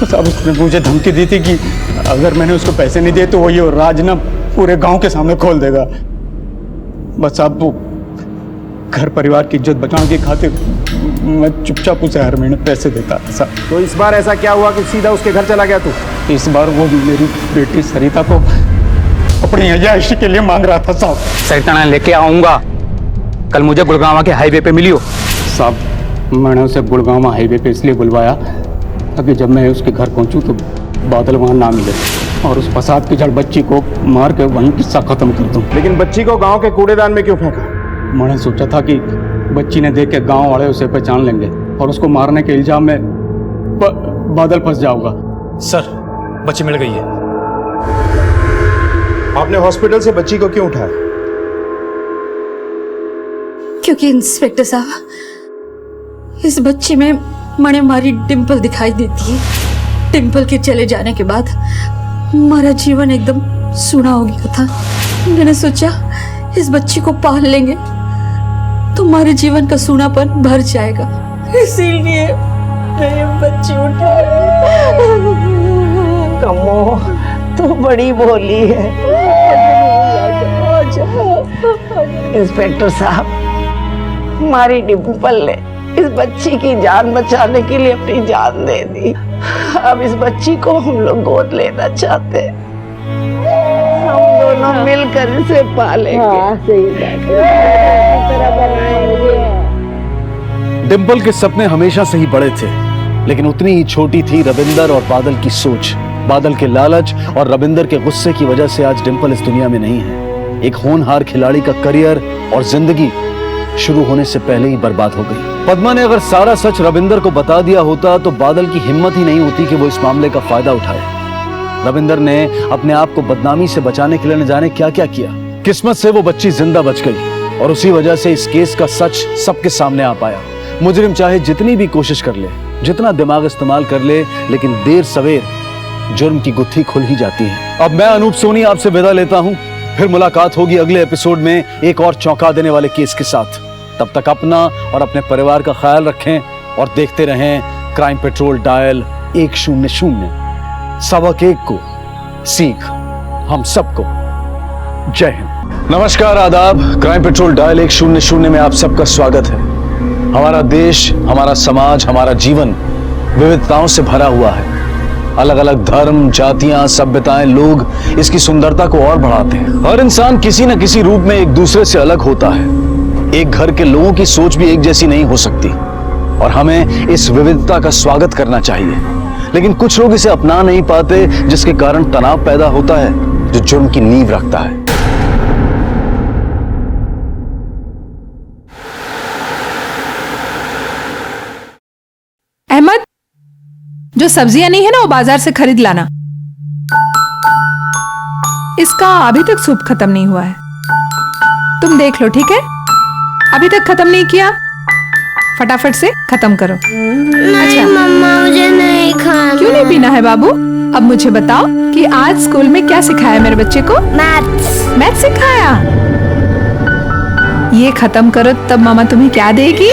साहब उसने मुझे धमकी दी थी कि अगर मैंने उसको पैसे नहीं दिए तो वो ये राज ना पूरे गांव के सामने खोल देगा। बस साहब वो घर परिवार की इज्जत बचाने की खातिर मैं चुपचाप उसे हर महीने पैसे देता था साहब। तो इस बार ऐसा क्या हुआ कि सीधा उसके घर चला गया तू? इस बार वो मेरी बेटी सरिता को अपनी अयाशी के लिए मांग रहा था साहब। सरिता लेके आऊंगा, कल मुझे गुड़गांव के हाईवे पे मिलियो। साहब मैंने उसे गुड़गांव हाईवे पे इसलिए बुलवाया ताकि जब मैं उसके घर पहुंचूं तो बादल वहां ना मिले और उस फसाद की जड़ बच्ची को मार के वहीं किस्सा खत्म कर दूं। लेकिन बच्ची को गांव के कूड़ेदान में क्यों फेंका? मैंने सोचा था कि बच्ची ने देख के गांव वाले उसे पहचान लेंगे और उसको मारने के इल्जाम में बादल फंस जाऊंगा। सर बच्ची मिल गई है। आपने हॉस्पिटल से बच्ची को क्यों उठाया? क्योंकि इंस्पेक्टर साहब, इस बच्ची में मने मारी डिम्पल दिखाई देती है। डिम्पल के चले जाने के बाद हमारा जीवन एकदम सूना हो गया था। मैंने सोचा इस बच्ची को पाल लेंगे तो हमारे जीवन का सूनापन भर जाएगा, इसीलिए मैंने बच्ची उठाई। कमो तू बड़ी भोली है। इंस्पेक्टर साहब, हमारी डिम्पल ने इस बच्ची की जान बचाने के लिए अपनी जान दे दी। अब इस बच्ची को हम लोग गोद लेना चाहते हैं। हम दोनों मिलकर इसे पालेंगे। डिम्पल के सपने हमेशा से ही बड़े थे, लेकिन उतनी ही छोटी थी रविंदर और बादल की सोच। बादल के लालच और रविंदर के गुस्से की वजह से आज डिम्पल इस दुनिया में नहीं है। एक होनहार खिलाड़ी का करियर और जिंदगी शुरू होने से पहले ही बर्बाद हो गई। पद्मा ने अगर सारा सच रविंदर को बता दिया होता तो बादल की हिम्मत ही नहीं होती कि वो इस मामले का फायदा उठाए। रविंदर ने अपने आप को बदनामी से बचाने के लिए न जाने क्या क्या किया। किस्मत से वो बच्ची जिंदा बच गई और उसी वजह से इस केस का सच सबके सामने आ पाया। मुजरिम चाहे जितनी भी कोशिश कर ले, जितना दिमाग इस्तेमाल कर ले, लेकिन देर सवेर जुर्म की गुत्थी खुल ही जाती है। अब मैं अनूप सोनी आपसे विदा लेता हूं। फिर मुलाकात होगी अगले एपिसोड में एक और चौंका देने वाले केस के साथ। तब तक अपना और अपने परिवार का ख्याल रखें और देखते रहें क्राइम पेट्रोल डायल 100। सबक एक को सीख हम सबको। जय हिंद। नमस्कार, आदाब। क्राइम पेट्रोल डायल 100 में आप सबका स्वागत है। हमारा देश, हमारा समाज, हमारा जीवन विविधताओं से भरा हुआ है। अलग अलग धर्म, जातियां, सभ्यताएं, लोग इसकी सुंदरता को और बढ़ाते हैं। हर इंसान किसी न किसी रूप में एक दूसरे से अलग होता है। एक घर के लोगों की सोच भी एक जैसी नहीं हो सकती और हमें इस विविधता का स्वागत करना चाहिए। लेकिन कुछ लोग इसे अपना नहीं पाते, जिसके कारण तनाव पैदा होता है जो जुर्म की नींव रखता है। अहमद, जो सब्जियां नहीं है ना वो बाजार से खरीद लाना। इसका अभी तक सूप खत्म नहीं हुआ है, तुम देख लो, ठीक है? अभी तक खत्म नहीं किया, फटाफट से खत्म करो। नहीं मम्मा, मुझे नहीं खाना। क्यों नहीं पीना है बाबू? अब मुझे बताओ कि आज स्कूल में क्या सिखाया मेरे बच्चे को? मैथ्स सिखाया। ये खत्म करो तब मामा तुम्हें क्या देगी?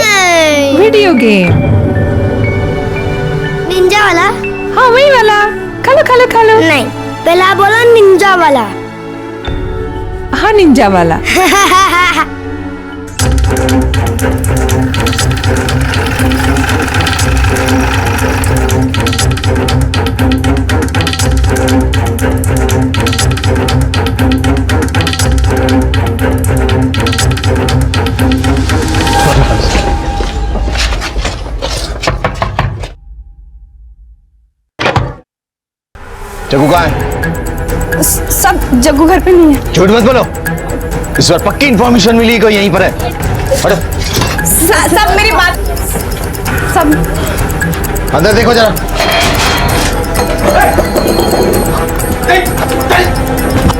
Video game. निंजा वाला? हाँ वही वाला। खा लो खा लो खा लो। नहीं, पहला बोला निंजा वाला। हाँ निंजा वाला। जग्गू कहाँ है? सब जग्गू घर पे नहीं है। झूठ मत बोलो, इस बार पक्की इंफॉर्मेशन मिली कोई यहीं पर है। हटो। सब मेरी बात, सब अंदर देखो जरा।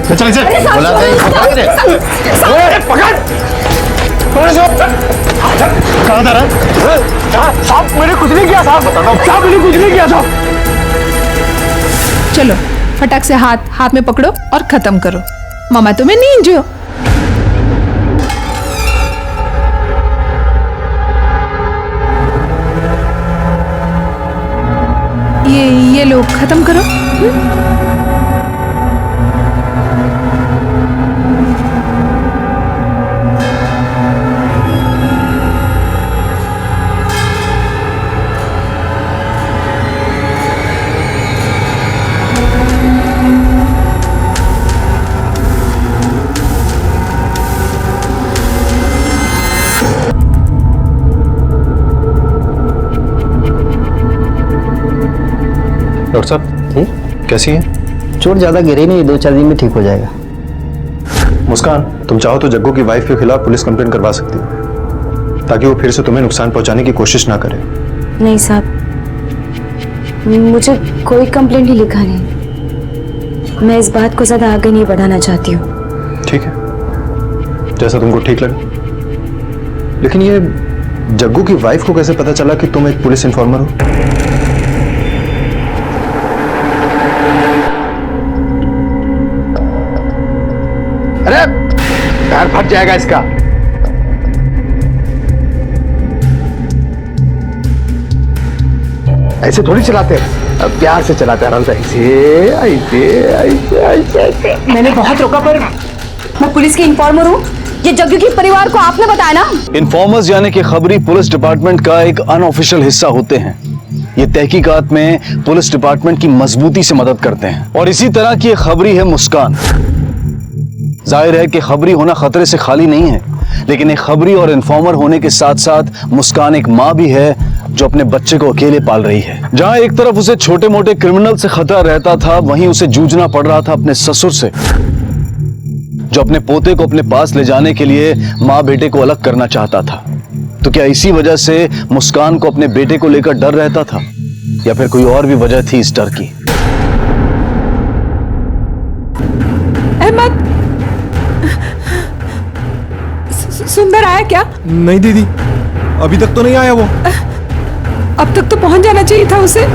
चल चल बुलाते हैं, पकड़। कहाँ था साहब? मैंने कुछ नहीं किया साहब, साहब मैंने कुछ नहीं किया साहब। चलो फटाक से हाथ में पकड़ो और खत्म करो। मामा तुम्हें नींद जो। ये लो खत्म करो। डॉक्टर साहब कैसी है? चोट ज्यादा गिरी नहीं, 2-4 दिन में ठीक हो जाएगा। मुस्कान, तुम चाहो तो जग्गू की वाइफ के खिलाफ पुलिस कंप्लेंट करवा सकती हो, ताकि वो फिर से तुम्हें नुकसान पहुंचाने की कोशिश ना करे। नहीं साहब, मुझे कोई कंप्लेंट ही लिखा नहीं। मैं इस बात को ज्यादा आगे नहीं बढ़ाना चाहती हूँ। ठीक है, जैसा तुमको ठीक लगे। लेकिन ये जग्गू की वाइफ को कैसे पता चला कि तुम एक पुलिस इन्फॉर्मर हो? अरे पैर फट जाएगा इसका। ऐसे थोड़ी चलाते हैं, अब प्यार से चलाते हैं, आराम से ऐसे ऐसे ऐसे ऐसे। मैंने बहुत रोका पर मैं पुलिस की इन्फॉर्मर हूँ। ये जग्गू के परिवार को आपने बताया ना। इन्फॉर्मर्स यानी कि खबरी पुलिस डिपार्टमेंट का एक अनऑफिशियल हिस्सा होते हैं। ये तहकीकात में पुलिस डिपार्टमेंट की मजबूती से मदद करते हैं। और इसी तरह की एक खबरी है मुस्कान। जाहिर है कि खबरी होना खतरे से खाली नहीं है, लेकिन एक खबरी और इन्फॉर्मर होने के साथ साथ मुस्कान एक माँ भी है जो अपने बच्चे को अकेले पाल रही है। जहां एक तरफ उसे छोटे मोटे क्रिमिनल से खतरा रहता था, वहीं उसे जूझना पड़ रहा था अपने ससुर से, जो अपने पोते को अपने पास ले जाने के लिए माँ बेटे को अलग करना चाहता था। तो क्या इसी वजह से मुस्कान को अपने बेटे को लेकर डर रहता था, या फिर कोई और भी वजह थी इस डर की? अहमद, सुंदर आया क्या? नहीं दीदी, अभी तक तो नहीं आया वो। अब तक तो पहुंच जाना चाहिए था उसे।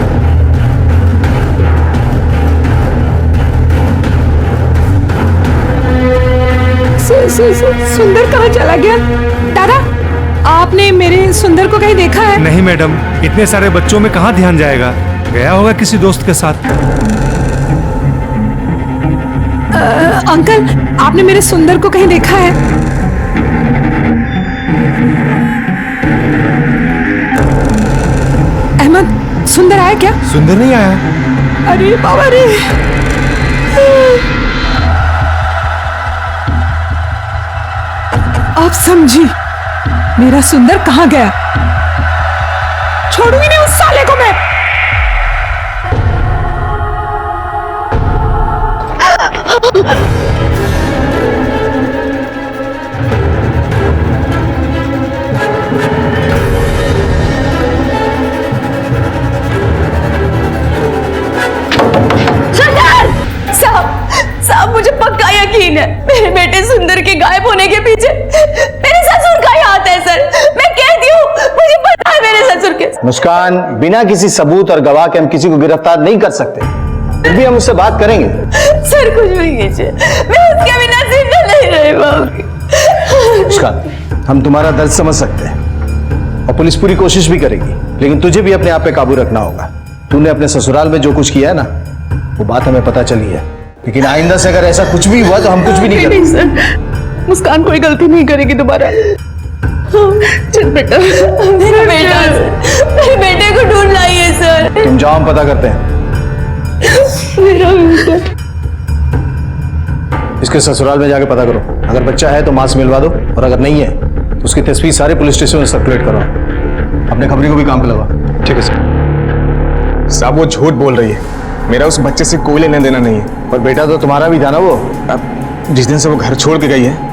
सुंदर कहाँ चला गया? दादा, आपने मेरे सुंदर को कहीं देखा है? नहीं मैडम, इतने सारे बच्चों में कहाँ ध्यान जाएगा, गया होगा किसी दोस्त के साथ। अंकल, आपने मेरे सुंदर को कहीं देखा है? अहमद, सुंदर आया क्या? सुंदर नहीं आया। अरे बाबा रे। आप समझी, मेरा सुंदर कहाँ गया? छोड़ूंगी नहीं उस साले को मैं। साहब, मुझे पक्का यकीन है मेरे बेटे सुंदर के गायब होने के पीछे मेरे ससुर का ही हाथ है सर। मैं कहती हूँ, मुझे पता है मेरे ससुर के। मुस्कान, बिना किसी सबूत और गवाह के हम किसी को गिरफ्तार नहीं कर सकते, फिर भी हम उससे बात करेंगे। सर कुछ भी कीजिए, मैं उसके बिना जिंदा नहीं रह पाऊंगी। मुस्कान, हम तुम्हारा दर्द समझ सकते हैं और पुलिस पूरी कोशिश भी करेगी, लेकिन तुझे भी अपने आप पे काबू रखना होगा। तूने अपने ससुराल में जो कुछ किया है ना, वो बात हमें पता चली है, लेकिन आइंदा से अगर ऐसा कुछ भी हुआ तो हम कुछ भी नहीं करेंगे। सर, मुस्कान कोई गलती नहीं करेगी दोबारा। चल बेटा, मेरे बेटे को ढूंढ लाइए सर। तुम जाओ, हम पता करते हैं। मेरा बेटा। इसके ससुराल में जाके पता करो, अगर बच्चा है तो मास्क मिलवा दो, और अगर नहीं है तो उसकी तस्वीर सारे पुलिस स्टेशन में सर्कुलेट करो। अपने खबरी को भी काम पे लगा। ठीक है सर। साहब वो झूठ बोल रही है, मेरा उस बच्चे से कोई लेना देना नहीं है। पर बेटा तो तुम्हारा भी था ना वो। अब जिस दिन से वो घर छोड़ के गई है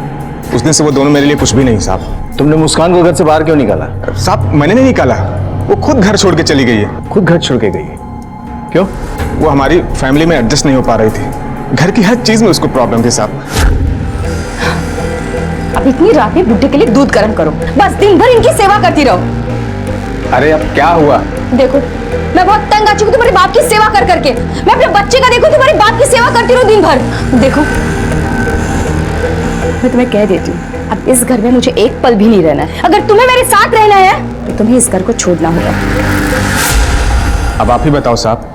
उस दिन से वो दोनों मेरे लिए कुछ भी नहीं साहब। तुमने मुस्कान को घर से बाहर क्यों निकाला? साहब मैंने नहीं निकाला, वो खुद घर छोड़ के चली गई है। खुद घर छोड़ के गई है? क्यों? वो हमारी फैमिली में एडजस्ट नहीं हो पा रही थी, घर की हर चीज में उसको प्रॉब्लम थी साहब। अब इतनी रात में बुड्ढे के लिए दूध गर्म करो, बस दिन भर इनकी सेवा करती रहो। अरे अब क्या हुआ? देखो मैं बहुत तंग आ चुकी हूँ तुम्हारे बाप की सेवा कर करके। मैं अपने बच्चे का देखो तुम्हारे बाप की सेवा करती रहूं दिन भर। देखो मैं तुम्हें कह देती हूँ, अब इस घर में मुझे एक पल भी नहीं रहना है। अगर तुम्हें मेरे साथ रहना है तो तुम्हें इस घर को छोड़ना होगा। अब आप ही बताओ साहब,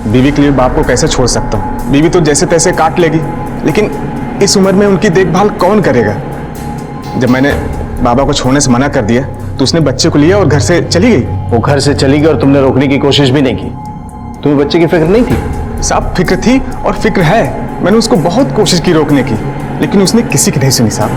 बीवी के लिए बाप को कैसे छोड़ सकता हूँ? बीवी तो जैसे तैसे काट लेगी, लेकिन इस उम्र में उनकी देखभाल कौन करेगा? जब मैंने बाबा को छोड़ने से मना कर दिया तो उसने बच्चे को लिया और घर से चली गई। वो घर से चली गई और तुमने रोकने की कोशिश भी नहीं की। तुम्हें बच्चे की फिक्र नहीं थी? साहब फिक्र थी और फिक्र है। मैंने उसको बहुत कोशिश की रोकने की, लेकिन उसने किसी की नहीं सुनी साहब।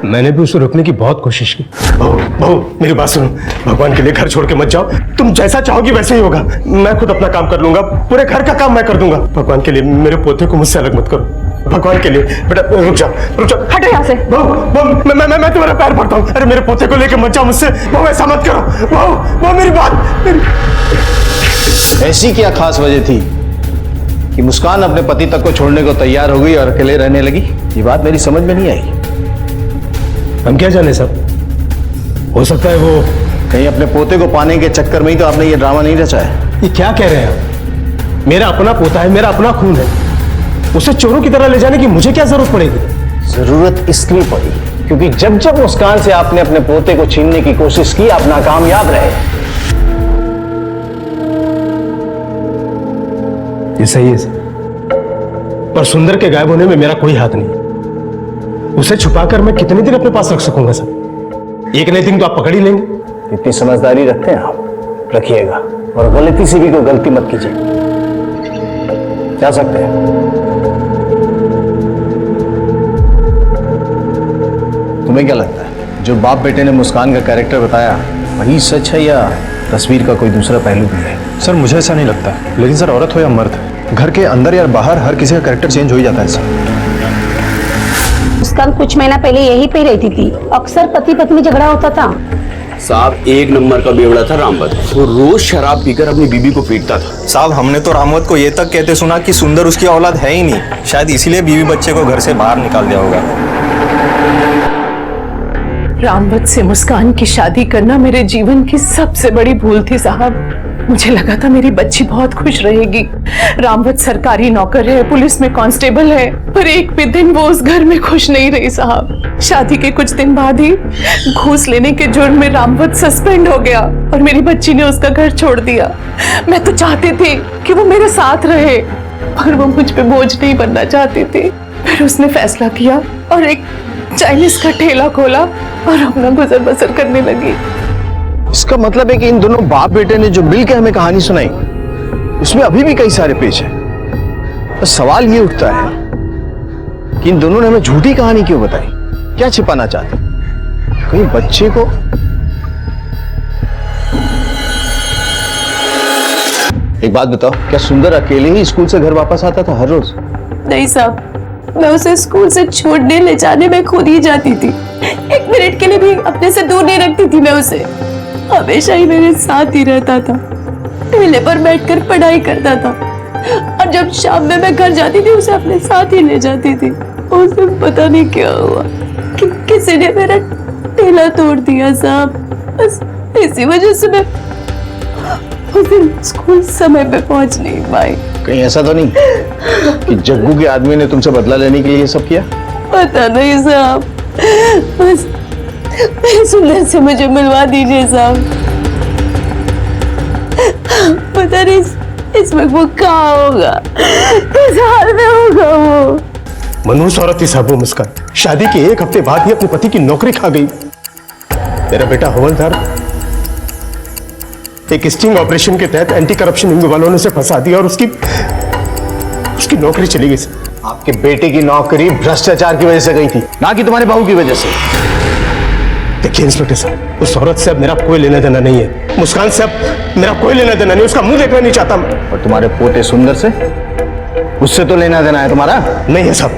मैंने भी उसे रोकने की बहुत कोशिश की। बहू मेरी बात सुनो, भगवान के लिए घर छोड़ के मत जाओ। तुम जैसा चाहोगी वैसे ही होगा। मैं खुद अपना काम कर लूंगा, पूरे घर का काम मैं कर दूंगा। भगवान के लिए मेरे पोते को मुझसे अलग मत करो। भगवान के लिए बेटा रुक जाओ, रुक जाओ। हटो यहाँ से। मैं तुम्हारा पैर पड़ता हूँ। अरे मेरे पोते को लेकर मत जाओ मुझसे। बहू ऐसा मत करो। बहू मेरी बात। ऐसी क्या खास वजह थी कि मुस्कान अपने पति तक को छोड़ने को तैयार हो गई और अकेले रहने लगी? ये बात मेरी समझ में नहीं आई। हम क्या जाने सब, हो सकता है वो कहीं अपने पोते को पाने के चक्कर में ही तो आपने ये ड्रामा नहीं रचा है। ये क्या कह रहे हैं आप? मेरा अपना पोता है, मेरा अपना खून है, उसे चोरों की तरह ले जाने की मुझे क्या जरूरत पड़ेगी? जरूरत इसलिए पड़ी क्योंकि जब जब मुस्कान से आपने अपने पोते को छीनने की कोशिश की आप नाकामयाब रहे। ये सही है सर, पर सुंदर के गायब होने में मेरा कोई हाथ नहीं। उसे छुपाकर मैं कितने दिन अपने पास रख सकूंगा सर? एक नए दिन तो आप पकड़ ही लेंगे। इतनी समझदारी रखते हैं आप, रखिएगा, और गलती से भी कोई गलती मत कीजिए। जा सकते हैं। तुम्हें क्या लगता है जो बाप बेटे ने मुस्कान का कैरेक्टर बताया वही सच है या तस्वीर का कोई दूसरा पहलू भी है? सर मुझे ऐसा नहीं लगता, लेकिन सर औरत हो या मर्द, घर के अंदर या बाहर हर किसी का कैरेक्टर चेंज हो ही जाता है सर। मुस्कान कुछ महीना पहले यही पे रहती थी, अक्सर पति पत्नी झगड़ा होता था। साहब एक नंबर का बेवड़ा था रामवत, वो रोज शराब पीकर अपनी बीबी को पीटता था। साहब हमने तो रामवत को ये तक कहते सुना कि सुंदर उसकी औलाद है ही नहीं, शायद इसीलिए बीवी बच्चे को घर से बाहर निकाल दिया होगा। रामवत से मुस्कान की शादी करना मेरे जीवन की सबसे बड़ी भूल थी साहब। मुझे लगा था मेरी बच्ची बहुत खुश रहेगी। रामवत सरकारी नौकर है, पुलिस में कांस्टेबल है, पर एक भी दिन वो उस घर में खुश नहीं रही साहब। शादी के कुछ दिन बाद ही घूस लेने के जुर्म में रामवत सस्पेंड हो गया और मेरी बच्ची ने उसका घर छोड़ दिया। मैं तो चाहती थी कि वो मेरे साथ रहे, पर वो मुझ पे बोझ नहीं बनना चाहती थी। फिर उसने फैसला किया और एक चाइनीज का ठेला खोला और अपना गुजर बसर करने लगी। इसका मतलब है कि इन दोनों बाप बेटे ने जो मिलकर हमें कहानी सुनाई उसमें अभी भी कई सारे पेच हैं। तो सवाल ये उठता है कि इन दोनों ने हमें झूठी कहानी क्यों बताई? क्या छिपाना चाहते? कहीं बच्चे को एक बात बताओ, क्या सुंदर अकेले ही स्कूल से घर वापस आता था हर रोज? नहीं साहब, मैं उसे स्कूल से छोड़ने ले जाने में खुद ही जाती थी। एक मिनट के लिए भी अपने से दूर नहीं रखती थी मैं उसे। हमेशा ही मेरे साथ ही रहता था, ठेले पर बैठकर पढ़ाई करता था, और जब शाम में मैं घर जाती थी उसे अपने साथ ही ले जाती थी। उसे पता नहीं क्या हुआ कि किसी ने मेरा ठेला तोड़ दिया साहब। बस इसी वजह से मैं उस दिन स्कूल समय पे पहुंच नहीं पाई। कहीं ऐसा तो नहीं कि जग्गू के आदमी ने तुमसे बदला लेने के लिए ये सब किया? पता नहीं साहब, बस सुंदर से मुझे मिलवा दीजिए साहब। पता नहीं इस वक्त वो कहाँ होगा, किस हाल में होगा वो। मनहूस औरत थी साहब वो मुस्कान। शादी के एक हफ्ते बाद ही अपने पति की नौकरी खा गई। मेरा बेटा हवलदार एक स्टिंग ऑपरेशन के तहत एंटी करप्शन विंग वालों ने उसे फंसा दिया और उसकी नौकरी चली गई सर। आपके बेटे की नौकरी भ्रष्टाचार की वजह से गई थी, ना कि तुम्हारे बहू की वजह से। देखिए इंस्पेक्टर साहब, उस औरत से अब मेरा कोई लेना देना नहीं है। मुस्कान से अब मेरा कोई लेना देना नहीं, उसका मुंह देखना नहीं चाहता मैं। और तुम्हारे पोते सुंदर से, उससे तो लेना देना है तुम्हारा? नहीं है साहब,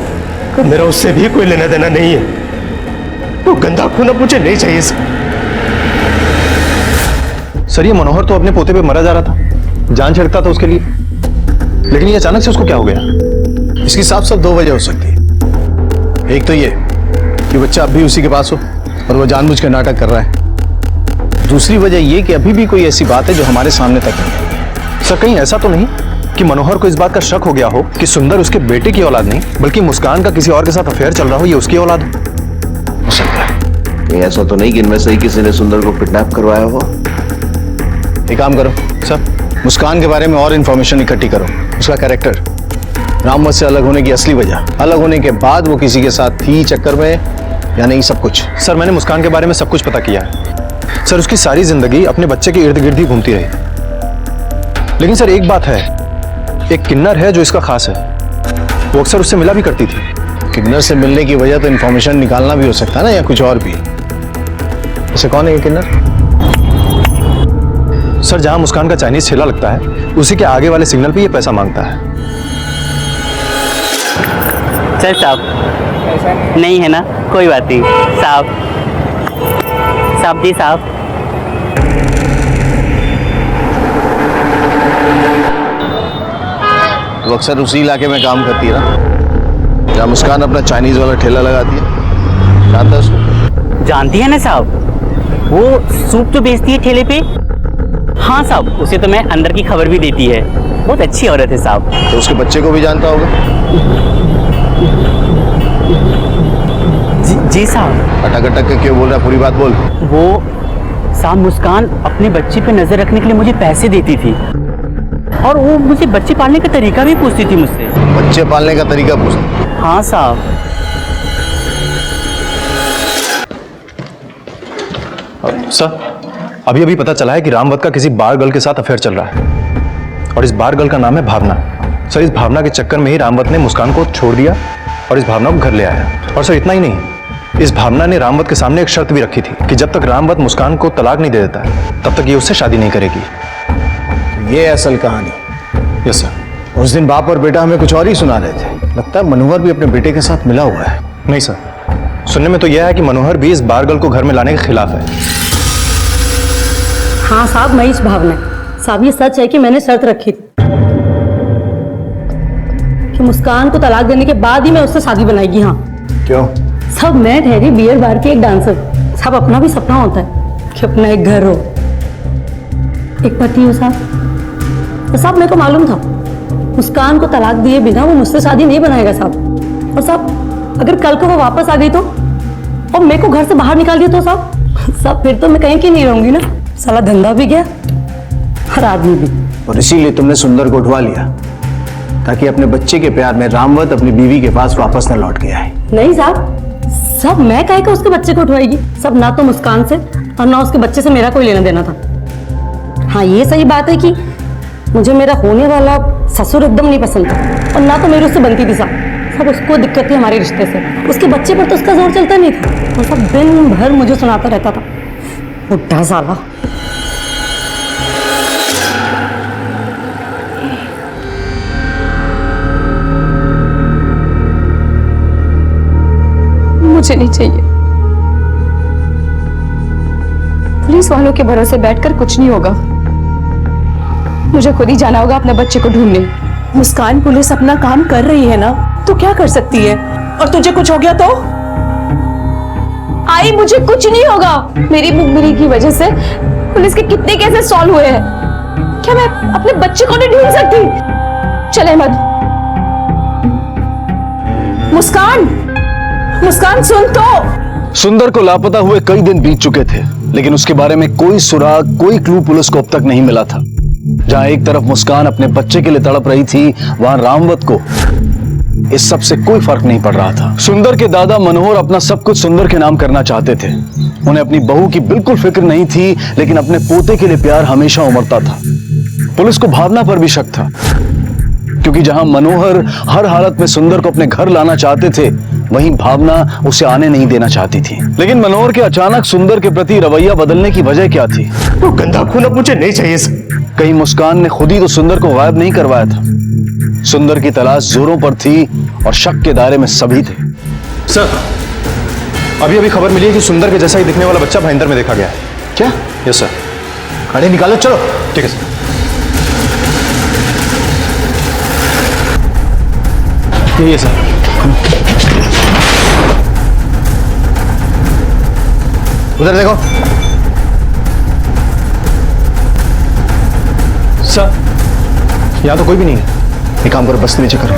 मेरा उससे भी कोई लेना देना नहीं है। वो गंदा खून अब मुझे नहीं चाहिए सर ये मनोहर तो अपने पोते पे मरा जा रहा था, जान छिड़कता था उसके लिए, लेकिन ये अचानक से उसको क्या हो गया? इसकी साफ दो वजह हो सकती है। एक तो ये कि बच्चा अब भी उसी के पास हो और वो जानबूझ के नाटक कर रहा है। दूसरी वजह ये कि अभी भी कोई ऐसी बात है जो हमारे सामने तक नहीं है। सर कहीं ऐसा तो नहीं कि मनोहर को इस बात का शक हो गया हो कि सुंदर उसके बेटे की औलाद नहीं बल्कि मुस्कान का किसी और के साथ अफेयर चल रहा हो, ये उसकी औलाद हो सकता है। ऐसा तो नहीं कि इनमें से ही किसी ने सुंदर को किडनैप करवाया हो। एक काम करो सर, मुस्कान के बारे में और इंफॉर्मेशन इकट्ठी करो, उसका कैरेक्टर, रामवत से अलग होने की असली वजह, अलग होने के बाद वो किसी के साथ थी चक्कर में या नहीं, सब कुछ। सर मैंने मुस्कान के बारे में सब कुछ पता किया है सर। उसकी सारी जिंदगी अपने बच्चे के इर्द गिर्द ही घूमती रही। लेकिन सर एक बात है, एक किन्नर है जो इसका खास है, वो अक्सर उससे मिला भी करती थी। किन्नर से मिलने की वजह तो इंफॉर्मेशन निकालना भी हो सकता है ना, या कुछ और भी। इसे कौन है ये किन्नर? सर जहां मुस्कान का चाइनीज ठेला लगता है उसी के आगे वाले सिग्नल पे ये पैसा मांगता है। सर साहब नहीं है ना, कोई बात नहीं साहब। साहब जी साहब, तो अक्सर उसी इलाके में काम करती है ना जहाँ मुस्कान अपना चाइनीज वाला ठेला लगाती है। जानता है उसको? जानती है ना साहब, वो सूप तो बेचती है ठेले पे। हाँ साहब, उसे तो मैं अंदर की खबर भी देती है, बहुत अच्छी औरत है साहब। तो उसके बच्चे को भी जानता होगा? जी साहब। अटक अटक के क्यों बोल रहा है, पूरी बात बोल। वो साहब मुस्कान अपने बच्चे पे नजर रखने के लिए मुझे पैसे देती थी और वो मुझे बच्चे पालने का तरीका भी पूछती थी मुझसे। बच्चे पालने का तरीका पूछती? हाँ साहब। सर अभी अभी पता चला है कि रामवत का किसी बार गर्ल के साथ अफेयर चल रहा है और इस बार गर्ल का नाम है भावना। सर इस भावना के चक्कर में ही रामवत ने मुस्कान को छोड़ दिया और इस भावना को घर ले आया। और सर इतना ही नहीं, इस भावना ने रामवत के सामने एक शर्त भी रखी थी कि जब तक रामवत मुस्कान को तलाक नहीं दे देता है तब तक ये उससे शादी नहीं करेगी। ये असल कहानी। Yes sir. उस दिन बाप और बेटा हमें कुछ और ही सुना रहे थे। लगता है मनोहर भी अपने बेटे के साथ मिला हुआ है। नहीं सर, सुनने में तो यह है कि मनोहर भी इस बार गर्ल को घर में लाने के खिलाफ है। हाँ साहब, मैं इस भावना साहब, ये सच है कि मैंने शर्त रखी थी कि मुस्कान को तलाक देने के बाद ही मैं उससे शादी बनाएगी। हाँ। क्यों? सब मैं ठहरी बियर बार की एक डांसर। सब अपना भी सपना होता है कि अपना एक घर हो, एक पति हो साहब। तो साहब मेरे को मालूम था मुस्कान को तलाक दिए बिना वो मुझसे शादी नहीं बनाएगा साहब। और साहब अगर कल को वो वापस आ गई तो, और मेरे को घर से बाहर निकाल दिया तो साहब फिर तो मैं कहीं की नहीं रहूंगी ना। साला धंधा भी गया और आदमी भी। और इसीलिए तुमने सुंदर को उठवा लिया ताकि अपने बच्चे के प्यार में रामवत अपनी बीवी के पास वापस न लौट के आए। नहीं साहब मैं कहे कि उसके बच्चे को उठवाएगी। सब ना तो मुस्कान से और ना उसके बच्चे से मेरा कोई लेना देना था। हाँ ये सही बात है कि मुझे मेरा होने वाला ससुर एकदम नहीं पसंद था और ना तो मेरी उससे बनती थी साहब। सब उसको दिक्कत थी हमारे रिश्ते से। उसके बच्चे पर तो उसका जोर चलता नहीं था और सब दिन भर मुझे सुनाता रहता था, बुढ़ा साला। मुझे नहीं चाहिए। पुलिस वालों के भरोसे बैठकर कुछ नहीं होगा। मुझे खुद ही जाना होगा अपने बच्चे को ढूंढने। मुस्कान पुलिस अपना काम कर रही है ना, तो क्या कर सकती है। और तुझे कुछ हो गया तो? आई मुझे कुछ नहीं होगा। मेरी मुखबिरी की वजह से पुलिस के कितने केसेस सॉल्व हुए हैं। क्या मैं अपने बच्चे को नहीं ढूंढ सकती? चले अहमद। मुस्कान सुन तो। सुंदर को लापता हुए कई दिन बीत चुके थे, लेकिन उसके बारे में कोई सुराग, कोई क्लू पुलिस को अब तक नहीं मिला था। जहां एक तरफ मुस्कान अपने बच्चे के लिए तड़प रही थी, वहां रामवत को इस सब से कोई फर्क नहीं पड़ रहा था। सुंदर के दादा मनोहर अपना सब कुछ सुंदर के नाम करना चाहते थे, उन्हें अपनी बहू की बिल्कुल फिक्र नहीं थी, लेकिन अपने पोते के लिए प्यार हमेशा उमड़ता था। पुलिस को भावना पर भी शक था, क्योंकि जहां मनोहर हर हालत में सुंदर को अपने घर लाना चाहते थे, वहीं भावना उसे आने नहीं देना चाहती थी। लेकिन मनोहर के अचानक सुंदर के प्रति रवैया बदलने की वजह क्या थी? वो गंदा खून अब मुझे नहीं चाहिए सर। कहीं मुस्कान ने खुद ही तो सुंदर को गायब नहीं करवाया था? सुंदर की तलाश जोरों पर थी और शक के दायरे में सभी थे। सर, अभी खबर मिली है कि सुंदर के जैसा ही दिखने वाला बच्चा भाईंदर में देखा गया है। क्या? Yes sir. गाड़ी निकालो, चलो। ठीक है सर। यही है सर। उधर देखो सर, यहां तो कोई भी नहीं है। एक काम करो, बस्ती में चेक करो।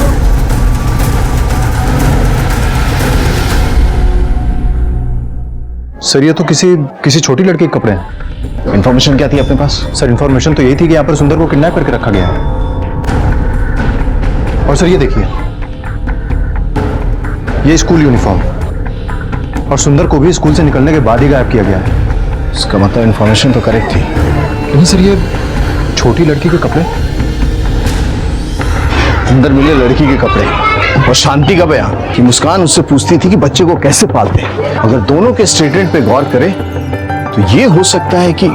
सर, ये तो किसी छोटी लड़की के कपड़े हैं। इन्फॉर्मेशन क्या थी अपने पास? सर, इन्फॉर्मेशन तो यही थी कि यहाँ पर सुंदर को किडनैप करके रखा गया है। और सर ये देखिए, ये स्कूल यूनिफॉर्म, और सुंदर को भी स्कूल से निकलने के बाद ही गायब किया गया है। इसका मतलब इन्फॉर्मेशन तो करेक्ट थी। लेकिन सर, ये छोटी लड़की के कपड़े, अंदर मिले लड़की के कपड़े और शांति का बयान कि मुस्कान उससे पूछती थी कि बच्चे को कैसे पालते हैं। अगर दोनों के स्टेटमेंट पे गौर करें तो ये हो सकता है कि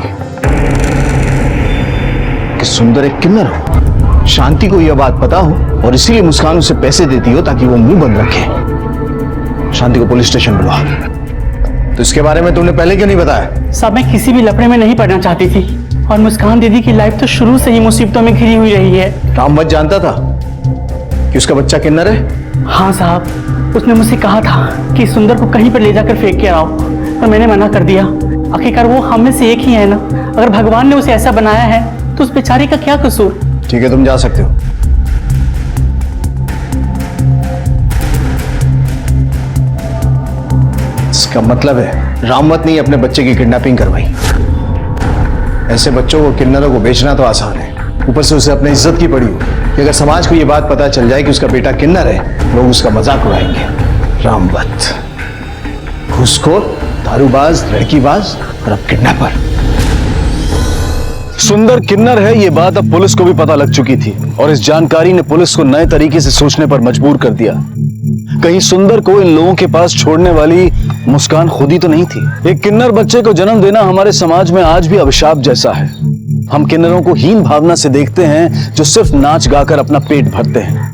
सुंदर एक किन्नर हो, शांति को यह बात पता हो और इसीलिए मुस्कान उसे पैसे देती हो ताकि वो मुंह बंद रखे। शांति को पुलिस स्टेशन बुला। तो इसके बारे में तुमने पहले क्यों नहीं बताया? साहब, मैं किसी भी लफड़े में नहीं पड़ना चाहती थी, और मुस्कान दीदी की लाइफ तो शुरू से ही मुसीबतों में घिरी हुई रही है। रामवत जानता था कि उसका बच्चा किन्नर है? हाँ साहब, उसने मुझसे कहा था कि सुंदर को कहीं पर ले जाकर फेंक के आओ, पर मैंने मना कर दिया। आखिरकार वो हम में से एक ही है ना। अगर भगवान ने उसे ऐसा बनाया है तो उस बेचारी का क्या कसूर? ठीक है, तुम जा सकते हो। इसका मतलब है रामवत ने अपने बच्चे की किडनैपिंग करवाई। ऐसे बच्चों को किन्नरों को बेचना तो आसान है, ऊपर से उसे अपनी इज्जत की पड़ी हो कि अगर समाज को यह बात पता चल जाए कि उसका बेटा किन्नर है, लोग उसका मजाक उड़ाएंगे। रामवत घूसखोर, दारूबाज, लड़कीबाज और अब किडनैपर। सुंदर किन्नर है, ये बात अब पुलिस को भी पता लग चुकी थी, और इस जानकारी ने पुलिस को नए तरीके से सोचने पर मजबूर कर दिया। कहीं सुंदर को इन लोगों के पास छोड़ने वाली मुस्कान खुद ही तो नहीं थी। एक किन्नर बच्चे को जन्म देना हमारे समाज में आज भी अभिशाप जैसा है। हम किन्नरों को हीन भावना से देखते हैं जो सिर्फ नाच गाकर अपना पेट भरते हैं।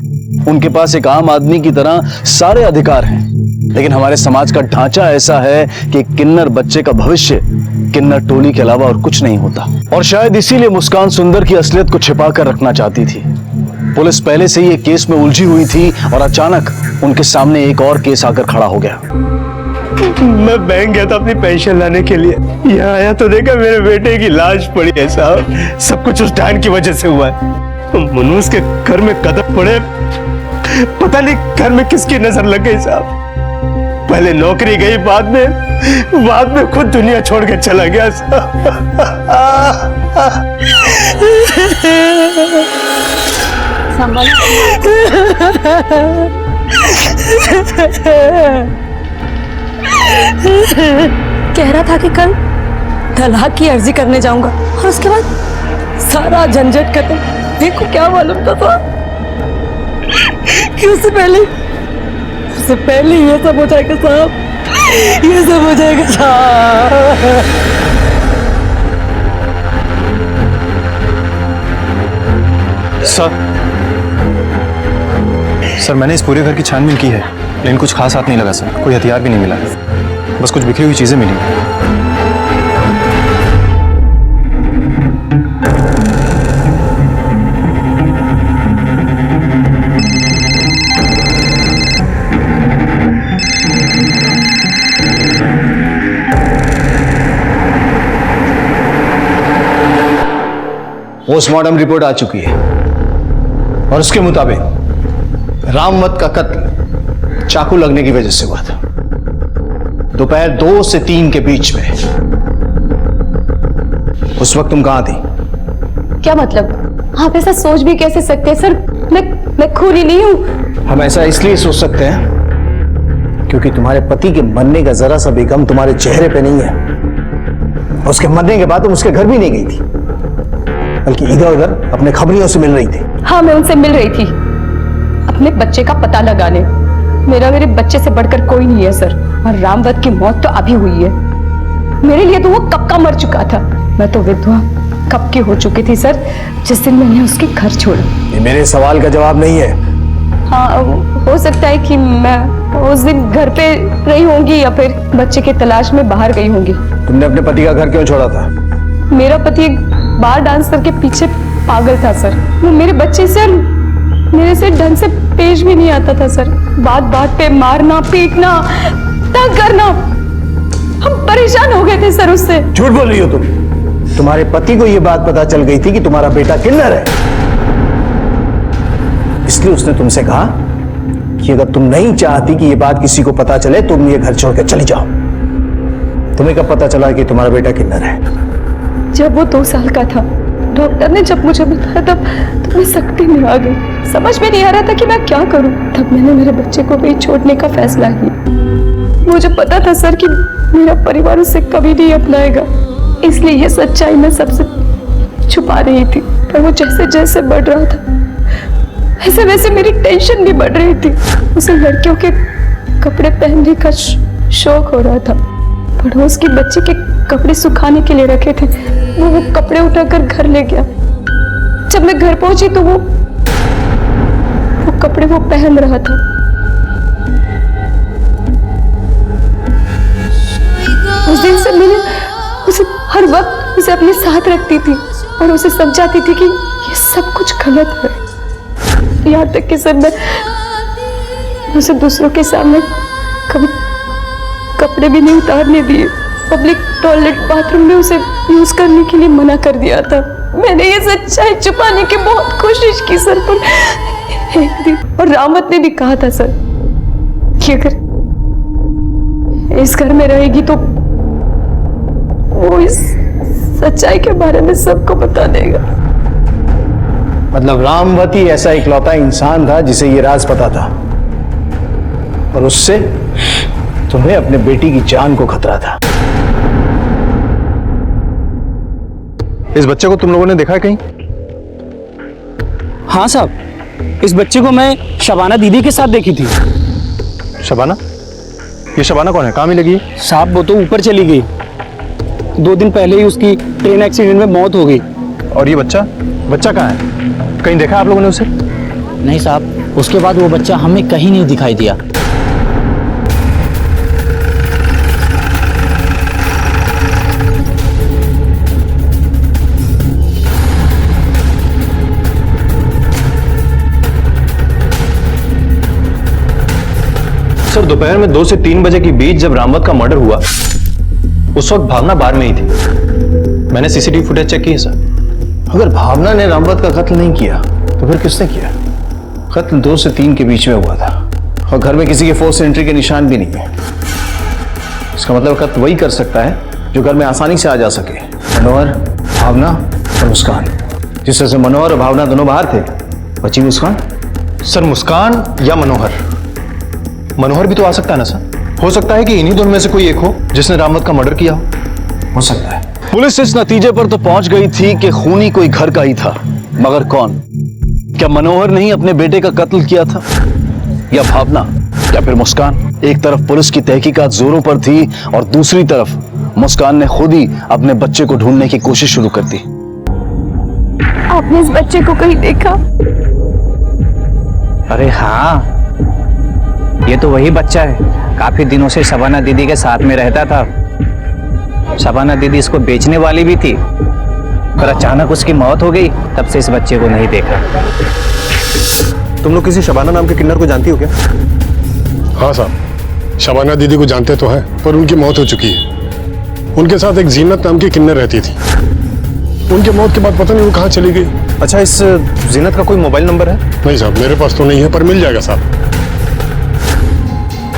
उनके पास एक आम आदमी की तरह सारे अधिकार हैं, लेकिन हमारे समाज का ढांचा ऐसा है कि किन्नर बच्चे का भविष्य किन्नर टोली के अलावा और कुछ नहीं होता। और शायद इसीलिए मुस्कान सुंदर की असलियत को छिपा कर रखना चाहती थी। पुलिस पहले से ही एक केस में उलझी हुई थी और अचानक उनके सामने एक और केस आकर खड़ा हो गया। मैं बैंक गया था अपनी पेंशन लाने के लिए, यहाँ आया तो देखा मेरे बेटे की लाश पड़ी है साहब। सब कुछ उस डायन की वजह से हुआ है। मनोज के घर में कदम पड़े, पता नहीं घर में किसकी नजर लग गई साहब। पहले नौकरी गई, बाद में खुद दुनिया छोड़ के चला गया साहब। कह रहा था कि कल तलाक की अर्जी करने जाऊंगा और उसके बाद सारा झंझट खत्म। देखो क्या मालूम था कि उससे पहले ये सब हो जाएगा साहब, ये सब हो जाएगा साहब। सर, मैंने इस पूरे घर की छानबीन की है, लेकिन कुछ खास हाथ नहीं लगा सर। कोई हथियार भी नहीं मिला, बस कुछ बिखरी हुई चीजें मिली। पोस्टमार्टम रिपोर्ट आ चुकी है और उसके मुताबिक रामवत का कत्ल चाकू लगने की वजह से हुआ था, दोपहर 2 से 3 के बीच में। उस वक्त तुम कहां थी? क्या मतलब? आप ऐसा सोच भी कैसे सकते हैं सर? मैं खूनी नहीं हूं। हम ऐसा इसलिए सोच सकते हैं क्योंकि तुम्हारे पति के मरने का जरा सा भी गम तुम्हारे चेहरे पे नहीं है। उसके मरने के बाद तुम उसके घर भी नहीं गई थी, बल्कि इधर उधर अपने खबरियों से मिल रही थी। हाँ, मैं उनसे मिल रही थी अपने बच्चे का पता लगाने। मेरे बच्चे से बढ़कर कोई नहीं है सर, और रामवत की मौत तो अभी हुई है। मेरे लिए तो वो कब का मर चुका था। मैं तो विधवा कब की हो चुकी थी सर, जिस दिन मैंने उसके घर छोड़ा। ये मेरे सवाल का जवाब नहीं है। हाँ, हो सकता है कि मैं उस दिन घर पे रही होंगी या फिर बच्चे की तलाश में बाहर गई होंगी। तुमने अपने पति का घर क्यों छोड़ा था? मेरा पति एक बार डांसर के पीछे पागल था सर। वो मेरे बच्चे से मेरे से ढंग से पेश भी नहीं आता था सर। बात बात पे मारना, पीटना, तंग करना। हम परेशान हो गए थे सर उससे। झूठ बोल रही हो तुम। तुम्हारे पति को यह बात पता चल गई थी कि तुम्हारा बेटा किन्नर है, इसलिए उसने तुमसे कहा कि अगर तुम नहीं चाहती कि यह बात किसी को पता चले तुम ये घर छोड़कर चली जाओ। तुम्हें कब पता चला कि तुम्हारा बेटा किन्नर है? जब वो 2 साल का था। डॉक्टर ने जब मुझे बताया तब मैं सख्ती में आ गई। समझ में नहीं आ रहा था कि मैं क्या करूं। तब मैंने मेरे बच्चे को भी छोड़ने का फैसला किया। मुझे पता था सर कि मेरा परिवार उसे कभी नहीं अपनाएगा, इसलिए ये सच्चाई मैं सबसे छुपा रही थी। पर वो जैसे जैसे बढ़ रहा था वैसे वैसे मेरी टेंशन भी बढ़ रही थी। उसे लड़कियों के कपड़े पहनने का शौक हो रहा था। पड़ोस की बच्चे के कपड़े सुखाने के लिए रखे थे, वो कपड़े उठाकर घर ले गया। जब मैं घर पहुंची तो वो कपड़े वो पहन रहा था। उस दिन से मैंने उसे हर वक्त उसे अपने साथ रखती थी और उसे समझाती थी कि ये सब कुछ गलत है। यहाँ तक कि सर मैं उसे दूसरों के सामने कभी कपड़े भी नहीं उतारने दिए। पब्लिक टॉयलेट बाथरूम में उसे यूज करने के लिए मना कर दिया था। मैंने ये सच्चाई छुपाने की बहुत कोशिश की सर, पर एक दिन और रामवत ने भी कहा था सर कि अगर इस घर में रहेगी तो वो इस सच्चाई के बारे में सबको बता देगा। मतलब रामवत ही ऐसा इकलौता इंसान था जिसे ये राज पता था, और उससे तुम्हें अपने बेटी की जान को खतरा था। इस बच्चे को तुम लोगों ने देखा है कहीं? हाँ साहब, इस बच्चे को मैं शबाना दीदी के साथ देखी थी। शबाना? ये शबाना कौन है? कहाँ मिलेगी? साहब वो तो ऊपर चली गई। 2 दिन पहले ही उसकी ट्रेन एक्सीडेंट में मौत हो गई। और ये बच्चा? बच्चा कहाँ है? कहीं देखा आप लोगों ने उसे? नहीं साहब, उसके बाद वो बच्चा हमें कहीं नहीं दिखाई दिया। सर, दोपहर में 2 से 3 बजे के बीच जब रामवत का मर्डर हुआ उस वक्त भावना बार में ही थी। मैंने सीसीटीवी फुटेज चेक की है सर। अगर भावना ने रामवत का कत्ल नहीं किया तो फिर किसने किया? कत्ल 2 से 3 के बीच में हुआ था और घर में किसी के फोर्स एंट्री के निशान भी नहीं है। इसका मतलब कत्ल वही कर सकता है जो घर में आसानी से आ जा सके। मनोहर, भावना और मुस्कान। जिस तरह से मनोहर और भावना दोनों बाहर थे, बची मुस्कान। सर, मुस्कान या मनोहर? मनोहर भी तो आ सकता है ना सर। हो सकता है कि इन्हीं दोनों में से कोई एक हो जिसने रामवत का मर्डर किया हो सकता है। पुलिस इस नतीजे पर तो पहुंच गई थी कि खूनी कोई घर का ही था, मगर कौन? क्या मनोहर ने ही अपने बेटे का कत्ल किया था, या भावना, या फिर मुस्कान? एक तरफ पुलिस की तहकीकात जोरों पर थी और दूसरी तरफ मुस्कान ने खुद ही अपने बच्चे को ढूंढने की कोशिश शुरू कर दी। आपने इस बच्चे को कहीं देखा? अरे हाँ, ये तो वही बच्चा है। काफी दिनों से शबाना दीदी के साथ में रहता था। शबाना दीदी इसको बेचने वाली भी थी, पर अचानक उसकी मौत हो गई। तब से इस बच्चे को नहीं देखा। तुम लोग किसी शबाना नाम के किन्नर को जानती हो क्या? हाँ साहब, शबाना दीदी को जानते तो हैं, पर उनकी मौत हो चुकी है। उनके साथ एक जीनत नाम की किन्नर रहती थी। उनके मौत के बाद पता नहीं वो कहाँ चली गई। अच्छा, इस जीनत का कोई मोबाइल नंबर है? नहीं साहब, मेरे पास तो नहीं है, पर मिल जाएगा साहब।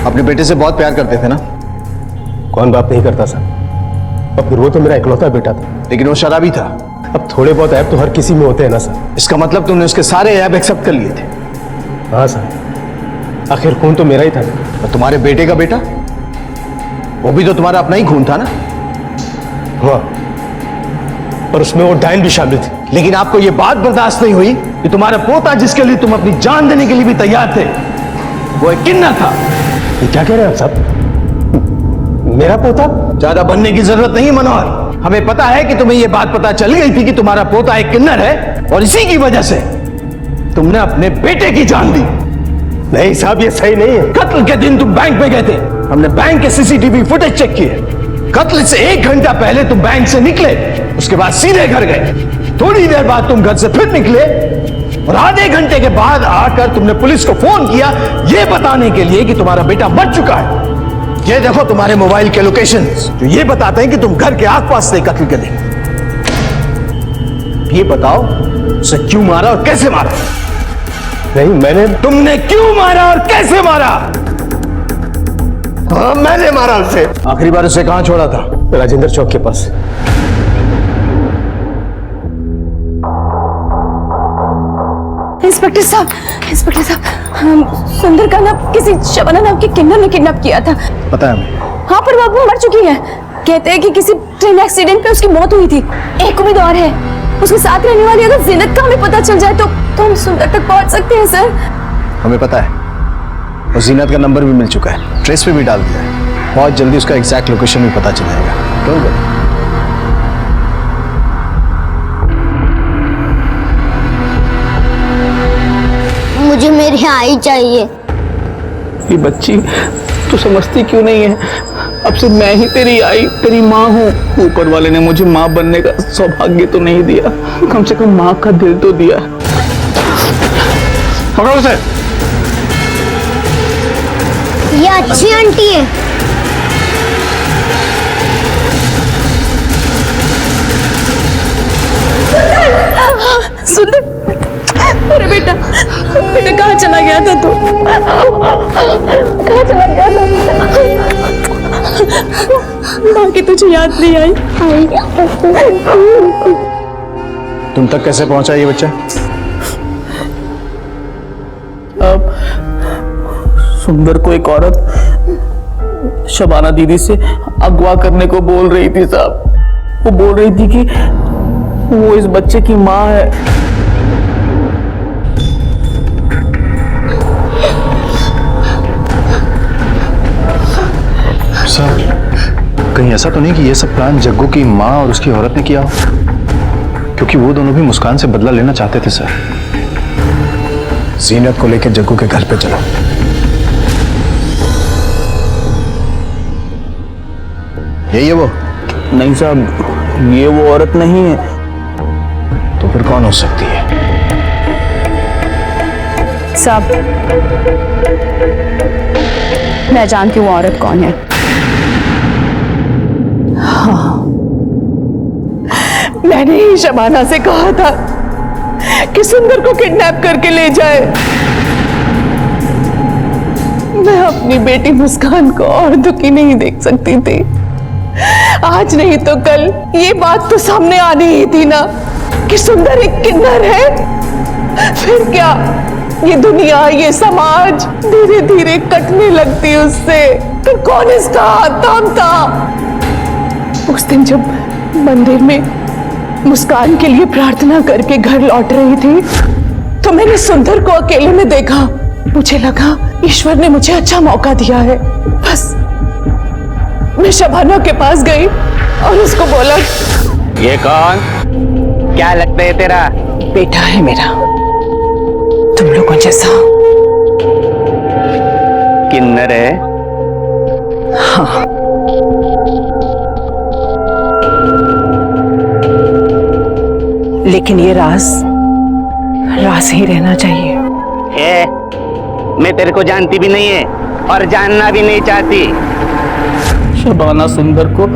अपने बेटे से बहुत प्यार करते थे ना? कौन बाप नहीं करता सर? और फिर वो तो मेरा इकलौता बेटा था, लेकिन वो शराबी था। अब थोड़े बहुत ऐप तो हर किसी में होते हैं ना सर। इसका मतलब तुमने उसके सारे ऐप एक्सेप्ट कर लिए थे? हाँ सर। आखिर खून तो मेरा ही था। और तुम्हारे बेटे का बेटा, वो भी तो तुम्हारा अपना ही खून था ना? हाँ, और उसमें वो डायन भी शामिल थी। लेकिन आपको यह बात बर्दाश्त नहीं हुई कि तुम्हारा पोता, जिसके लिए तुम अपनी जान देने के लिए भी तैयार थे, वो एक किन्नर था। ये क्या कह रहे हैं आप साहब? मेरा पोता? ज्यादा बनने की जरूरत नहीं मनोहर। हमें पता है कि तुम्हें यह बात पता चल गई थी कि तुम्हारा पोता एक किन्नर है, और इसी की वजह से तुमने अपने बेटे की जान दी। नहीं साहब, ये सही नहीं है। कत्ल के दिन तुम बैंक में गए थे, हमने बैंक के सीसीटीवी फुटेज चेक किए। कत्ल से 1 घंटा पहले तुम बैंक से निकले, उसके बाद सीधे घर गए। थोड़ी देर बाद तुम घर से फिर निकले, और आधे घंटे के बाद आकर तुमने पुलिस को फोन किया यह बताने के लिए कि तुम्हारा बेटा मर चुका है। ये देखो तुम्हारे मोबाइल के लोकेशंस, जो ये बताते हैं कि तुम घर के आसपास थे कत्ल के दिन। ये बताओ, उसे क्यों मारा और कैसे मारा? नहीं, तुमने क्यों मारा और कैसे मारा? हाँ, मैंने मारा उसे। आखिरी बार उसे कहां छोड़ा था? राजेंद्र चौक के पास। इंस्पेक्टर साहब, सुंदर का ना किसी शबाना नाम के किन्नर ने किडनैप किया था। पता है हमें। हाँ, पर वो अब मर चुकी है। कहते हैं कि किसी ट्रेन एक्सीडेंट पे उसकी मौत हुई थी। एक उम्मीद और है, उसके साथ रहने वाली अगर जीनत का हमें पता चल जाए तो हम सुंदर तक पहुंच सकते हैं सर। हमें पता है, और जीनत का नंबर भी मिल चुका है, ट्रेस पे भी डाल दिया है। बहुत जल्दी उसका एग्जैक्ट लोकेशन भी पता चल जाएगा। क्यों? मुझे मेरी आई चाहिए। ये बच्ची तू समझती क्यों नहीं है? अब से मैं ही तेरी आई, तेरी माँ हूँ। ऊपर वाले ने मुझे माँ बनने का सौभाग्य तो नहीं दिया, कम से कम माँ का दिल तो दिया। पकड़ो उसे। ये अच्छी आंटी है। सुंदर, अरे बेटा कहाँ चला गया था तू? कहाँ चला गया था? माँ की तुझे याद नहीं आई? तुम तक कैसे पहुंचा ये बच्चा? अब सुंदर को एक औरत शबाना दीदी से अगवा करने को बोल रही थी साहब। वो बोल रही थी कि वो इस बच्चे की माँ है। सर, कहीं ऐसा तो नहीं कि ये सब प्लान जग्गू की माँ और उसकी औरत ने किया हो? क्योंकि वो दोनों भी मुस्कान से बदला लेना चाहते थे सर। जीनत को लेकर जग्गू के घर पे चलो। यही है वो? नहीं साहब, ये वो औरत नहीं है। तो फिर कौन हो सकती है? साहब, मैं जानती हूँ वो औरत कौन है। हाँ, मैंने ही शबाना से कहा था कि सुंदर को किडनैप करके ले जाए। मैं अपनी बेटी मुस्कान को और दुखी नहीं देख सकती थी। आज नहीं तो कल ये बात तो सामने आनी ही थी ना कि सुंदर एक किन्नर है। फिर क्या, ये दुनिया, ये समाज धीरे धीरे कटने लगती उससे। फिर कौन इसका हाथ थामता? उस दिन जब मंदिर में मुस्कान के लिए प्रार्थना करके घर लौट रही थी तो मैंने सुंदर को अकेले में देखा। मुझे लगा ईश्वर ने मुझे अच्छा मौका दिया है। बस मैं शबाना के पास गई और उसको बोला, ये कौन? क्या लगता है तेरा? बेटा है मेरा, तुम लोगों जैसा। किन्नर है? हाँ। लेकिन ये राज ही रहना चाहिए। मैं तेरे को जानती भी नहीं है और जानना भी नहीं चाहती। शबाना सुंदर को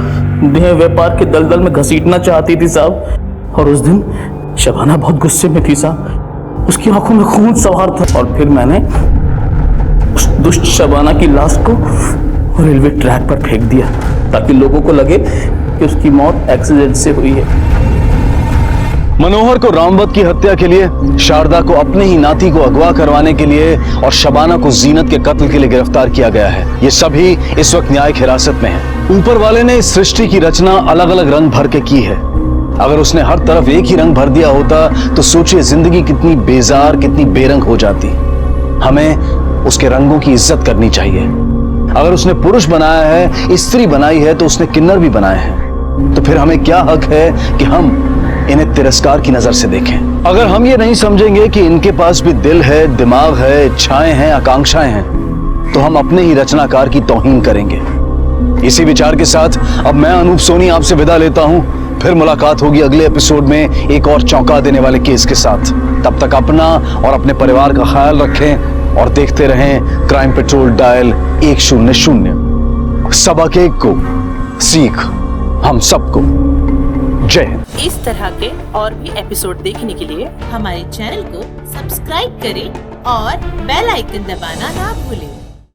देह व्यापार के दलदल में घसीटना चाहती थी साहब। और उस दिन शबाना बहुत गुस्से में थी साहब। उसकी आंखों में खून सवार था। और फिर मैंने उस दुष्ट शबाना की लाश को रेलवे ट्रैक पर फेंक दिया ताकि लोगों को लगे कि उसकी मौत एक्सीडेंट से हुई है। मनोहर को रामवत की हत्या के लिए, शारदा को अपने ही नाती को अगवा करवाने के लिए और शबाना को जीनत के कत्ल के लिए गिरफ्तार किया गया है। ये सभी इस वक्त न्यायिक हिरासत में हैं। ऊपर वाले ने इस सृष्टि की रचना अलग अलग रंग भर के की है। अगर उसने हर तरफ एक ही रंग भर दिया होता तो सोचिए जिंदगी कितनी बेजार, कितनी बेरंग हो जाती। हमें उसके रंगों की इज्जत करनी चाहिए। अगर उसने पुरुष बनाया है, स्त्री बनाई है, तो उसने किन्नर भी बनाए हैं। तो फिर हमें क्या हक है कि हम इन्हें तिरस्कार की नजर से देखें? अगर हम ये नहीं समझेंगे कि इनके पास भी दिल है, दिमाग है, इच्छाएं हैं, आकांक्षाएं हैं, तो हम अपने ही रचनाकार की तौहीन करेंगे। इसी विचार के साथ अब मैं अनूप सोनी आपसे विदा लेता हूं। फिर मुलाकात होगी अगले एपिसोड में एक और चौंका देने वाले केस के साथ। तब तक अपना और अपने परिवार का ख्याल रखें और देखते रहें क्राइम पेट्रोल डायल 100। सबक एक को सीख हम सबको। जय हिंद। इस तरह के और भी एपिसोड देखने के लिए हमारे चैनल को सब्सक्राइब करें और बेल आइकन दबाना ना भूलें।